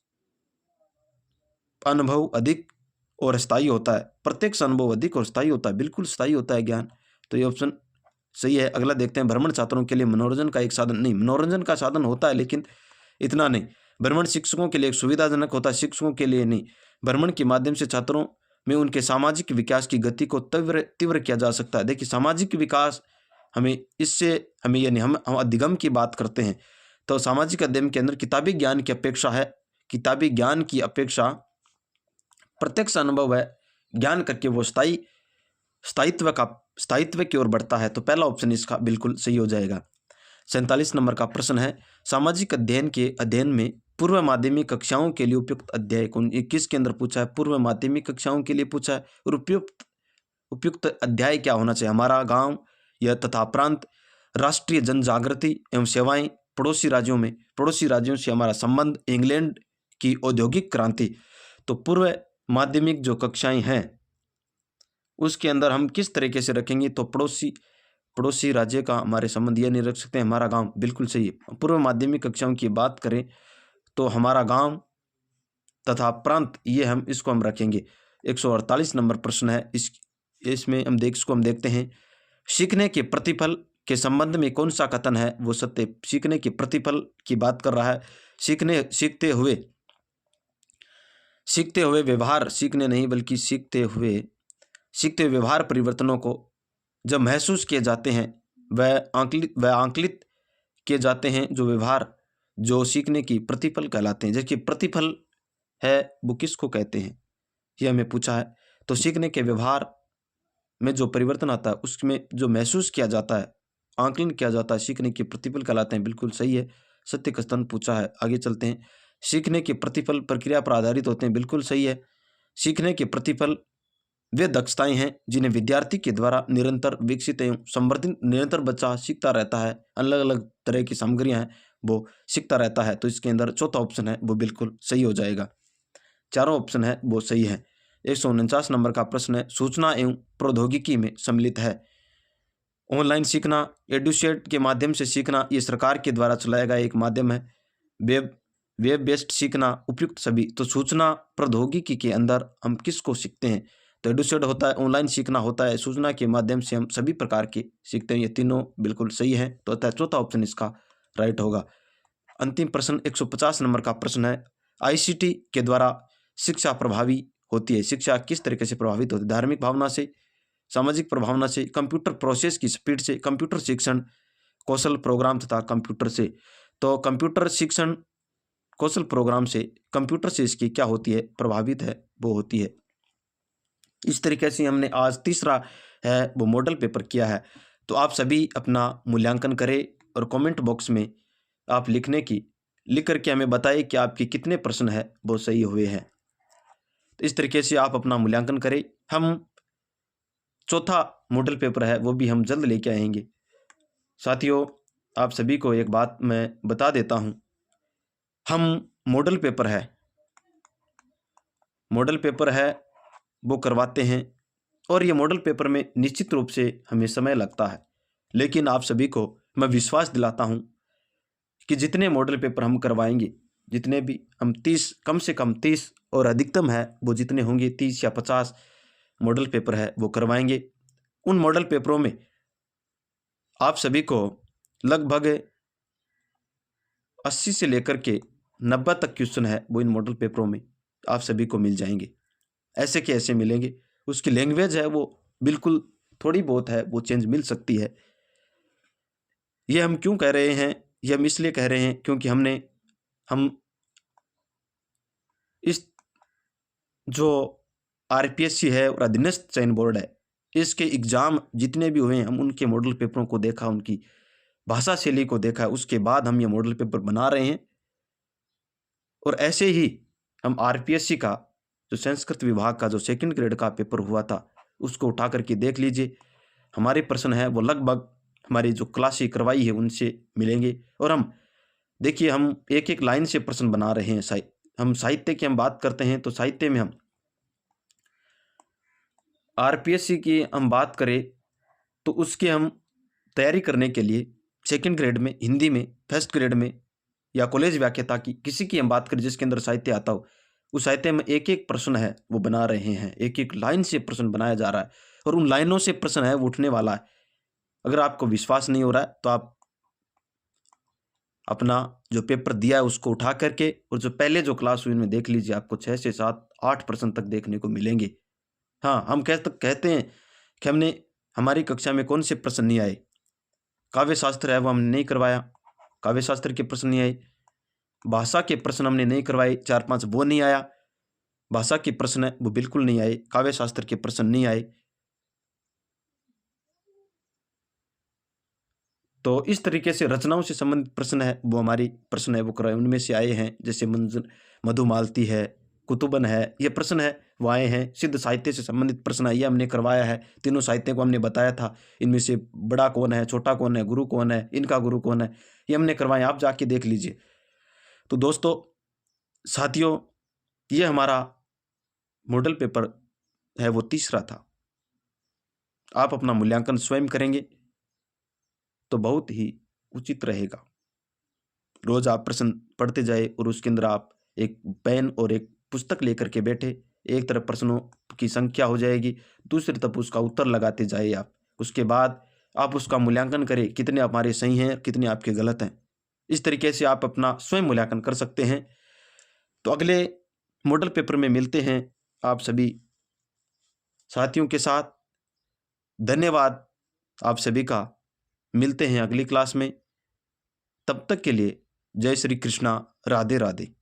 अनुभव अधिक और स्थायी होता है। प्रत्यक्ष अनुभव अधिक और स्थायी होता है, बिल्कुल स्थायी होता है ज्ञान। तो ये ऑप्शन सही है। अगला देखते हैं, भ्रमण छात्रों के लिए मनोरंजन का एक साधन नहीं। मनोरंजन का साधन होता है लेकिन इतना नहीं। भ्रमण शिक्षकों के लिए एक सुविधाजनक होता है, शिक्षकों के लिए नहीं। भ्रमण के माध्यम से छात्रों में उनके सामाजिक विकास की गति को तीव्र किया जा सकता है। देखिए, सामाजिक विकास हमें यानी हम अधिगम की बात करते हैं तो सामाजिक अध्ययन के अंदर किताबी ज्ञान की अपेक्षा है, किताबी ज्ञान की अपेक्षा प्रत्यक्ष अनुभव है ज्ञान करके वो स्थायित्व की ओर बढ़ता है। तो पहला ऑप्शन इसका बिल्कुल सही हो जाएगा। 47 नंबर का प्रश्न है, सामाजिक अध्ययन के अध्ययन में पूर्व माध्यमिक कक्षाओं के लिए उपयुक्त अध्याय कौन? किसके अंदर पूछा है? पूर्व माध्यमिक कक्षाओं के लिए पूछा है। और उपयुक्त अध्याय क्या होना चाहिए? हमारा गांव या तथा प्रांत, राष्ट्रीय जन जागृति एवं सेवाएं, पड़ोसी राज्यों से हमारा संबंध, इंग्लैंड की औद्योगिक क्रांति। तो पूर्व माध्यमिक जो कक्षाएं हैं उसके अंदर हम किस तरीके से रखेंगे? तो पड़ोसी राज्य का हमारे संबंध, ये नहीं रख सकते। हमारा गांव बिल्कुल सही है। पूर्व माध्यमिक कक्षाओं की बात करें तो हमारा गांव तथा प्रांत, ये इसको हम रखेंगे। 148 नंबर प्रश्न है, इसमें हम देखते हैं, सीखने के प्रतिफल के संबंध में कौन सा कथन है वो सत्य? सीखने के प्रतिफल की बात कर रहा है। सीखते हुए व्यवहार, सीखने नहीं बल्कि सीखते हुए व्यवहार परिवर्तनों को जब महसूस किए जाते हैं वह आंकलित किए जाते हैं। जो व्यवहार जो सीखने की प्रतिफल कहलाते हैं। जैसे प्रतिफल है वो किसको कहते हैं, ये हमें पूछा है। तो सीखने के व्यवहार में जो परिवर्तन आता है उसमें जो महसूस किया जाता है, आंकलन किया जाता है, सीखने के प्रतिफल कहलाते हैं। बिल्कुल सही है, सत्य का स्तंभ पूछा है। आगे चलते हैं। सीखने के प्रतिफल प्रक्रिया पर आधारित होते हैं। बिल्कुल सही है। सीखने के प्रतिफल वे दक्षताएं हैं जिन्हें विद्यार्थी के द्वारा निरंतर विकसित एवं संवर्धित। निरंतर बच्चा सीखता रहता है, अलग अलग तरह की सामग्रियां हैं वो सीखता रहता है। तो इसके अंदर चौथा ऑप्शन है वो बिल्कुल सही हो जाएगा। चारों ऑप्शन है वो सही है। 149 नंबर का प्रश्न है, सूचना एवं प्रौद्योगिकी में सम्मिलित है। ऑनलाइन सीखना, एडुसेट के माध्यम से सीखना, ये सरकार के द्वारा चलाया गया एक माध्यम है। वेब बेस्ड सीखना, उपयुक्त सभी। तो सूचना प्रौद्योगिकी के अंदर हम किसको सीखते हैं, तो एडुसेट होता है, ऑनलाइन सीखना होता है, सूचना के माध्यम से हम सभी प्रकार के सीखते हैं। ये तीनों बिल्कुल सही है। तो अतः चौथा ऑप्शन इसका राइट होगा। अंतिम प्रश्न 150 नंबर का प्रश्न है, आईसीटी के द्वारा शिक्षा प्रभावी होती है। शिक्षा किस तरीके से प्रभावित होती है? धार्मिक भावना से, सामाजिक प्रभावना से, कंप्यूटर प्रोसेस की स्पीड से, कंप्यूटर शिक्षण कौशल प्रोग्राम तथा कंप्यूटर से। तो कंप्यूटर शिक्षण कौशल प्रोग्राम से, कंप्यूटर से इसकी क्या होती है, प्रभावित है वो होती है। इस तरीके से हमने आज तीसरा है वो मॉडल पेपर किया है। तो आप सभी अपना मूल्यांकन करें और कमेंट बॉक्स में आप लिख करके हमें बताइए कि आपके कितने प्रश्न है वो सही हुए हैं। तो इस तरीके से आप अपना मूल्यांकन करें। हम चौथा मॉडल पेपर है वो भी हम जल्द लेके आएंगे। साथियों, आप सभी को एक बात मैं बता देता हूं, हम मॉडल पेपर है वो करवाते हैं और ये मॉडल पेपर में निश्चित रूप से हमें समय लगता है, लेकिन आप सभी को मैं विश्वास दिलाता हूं कि जितने मॉडल पेपर हम करवाएंगे, जितने भी हम 30, कम से कम 30 और अधिकतम है वो जितने होंगे 30 या 50 मॉडल पेपर है वो करवाएंगे। उन मॉडल पेपरों में आप सभी को लगभग 80 से लेकर के 90 तक क्वेश्चन है वो इन मॉडल पेपरों में आप सभी को मिल जाएंगे। ऐसे के ऐसे मिलेंगे। उसकी लैंग्वेज है वो बिल्कुल थोड़ी बहुत है वो चेंज मिल सकती है। ये हम क्यों कह रहे हैं, ये हम इसलिए कह रहे हैं क्योंकि हम इस जो आरपीएससी है और अधीनस्थ चयन बोर्ड है, इसके एग्जाम जितने भी हुए हैं हम उनके मॉडल पेपरों को देखा, उनकी भाषा शैली को देखा, उसके बाद हम ये मॉडल पेपर बना रहे हैं। और ऐसे ही हम आरपीएससी का जो संस्कृत विभाग का जो सेकंड ग्रेड का पेपर हुआ था उसको उठा करके देख लीजिए। हमारे प्रश्न है वो लगभग हमारी जो क्लासें करवाई है उनसे मिलेंगे। और हम देखिए, हम एक एक लाइन से प्रश्न बना रहे हैं। हम साहित्य की हम बात करते हैं तो साहित्य में हम आरपीएससी की हम बात करें तो उसके हम तैयारी करने के लिए सेकंड ग्रेड में हिंदी में, फर्स्ट ग्रेड में या कॉलेज व्याख्याता की किसी की हम बात करें जिसके अंदर साहित्य आता हो, उस साहित्य में एक एक प्रश्न है वो बना रहे हैं। एक एक लाइन से प्रश्न बनाया जा रहा है और उन लाइनों से प्रश्न है वो उठने वाला है। अगर आपको विश्वास नहीं हो रहा है तो आप अपना जो पेपर दिया है उसको उठा करके और जो पहले जो क्लास हुई उनमें देख लीजिए, आपको 6 से 7 8 प्रश्न तक देखने को मिलेंगे। हाँ, हम कहते हैं कि हमने हमारी कक्षा में कौन से प्रश्न नहीं आए। काव्य शास्त्र है वो हमने नहीं करवाया, काव्य शास्त्र के प्रश्न नहीं आए। भाषा के प्रश्न हमने नहीं करवाए, 4-5 वो नहीं आया। भाषा के प्रश्न है वो बिल्कुल नहीं आए, काव्य शास्त्र के प्रश्न नहीं आए। तो इस तरीके से रचनाओं से संबंधित प्रश्न है वो हमारी प्रश्न है वो कराए, उनमें से आए हैं। जैसे मधुमालती है, कुतुबन है, ये प्रश्न है वो आए हैं। सिद्ध साहित्य से संबंधित प्रश्न है ये हमने करवाया है। तीनों साहित्य को हमने बताया था, इनमें से बड़ा कौन है, छोटा कौन है, गुरु कौन है, इनका गुरु कौन है, ये हमने करवाए, आप जाके देख लीजिए। तो दोस्तों, साथियों, ये हमारा मॉडल पेपर है वो तीसरा था। आप अपना मूल्यांकन स्वयं करेंगे तो बहुत ही उचित रहेगा। रोज आप प्रश्न पढ़ते जाए और उसके अंदर आप एक पेन और एक पुस्तक लेकर के बैठे, एक तरफ प्रश्नों की संख्या हो जाएगी, दूसरी तरफ उसका उत्तर लगाते जाए आप। उसके बाद आप उसका मूल्यांकन करें, कितने हमारे सही हैं कितने आपके गलत हैं। इस तरीके से आप अपना स्वयं मूल्यांकन कर सकते हैं। तो अगले मॉडल पेपर में मिलते हैं आप सभी साथियों के साथ। धन्यवाद। आप सभी का मिलते हैं अगली क्लास में। तब तक के लिए जय श्री कृष्णा, राधे राधे।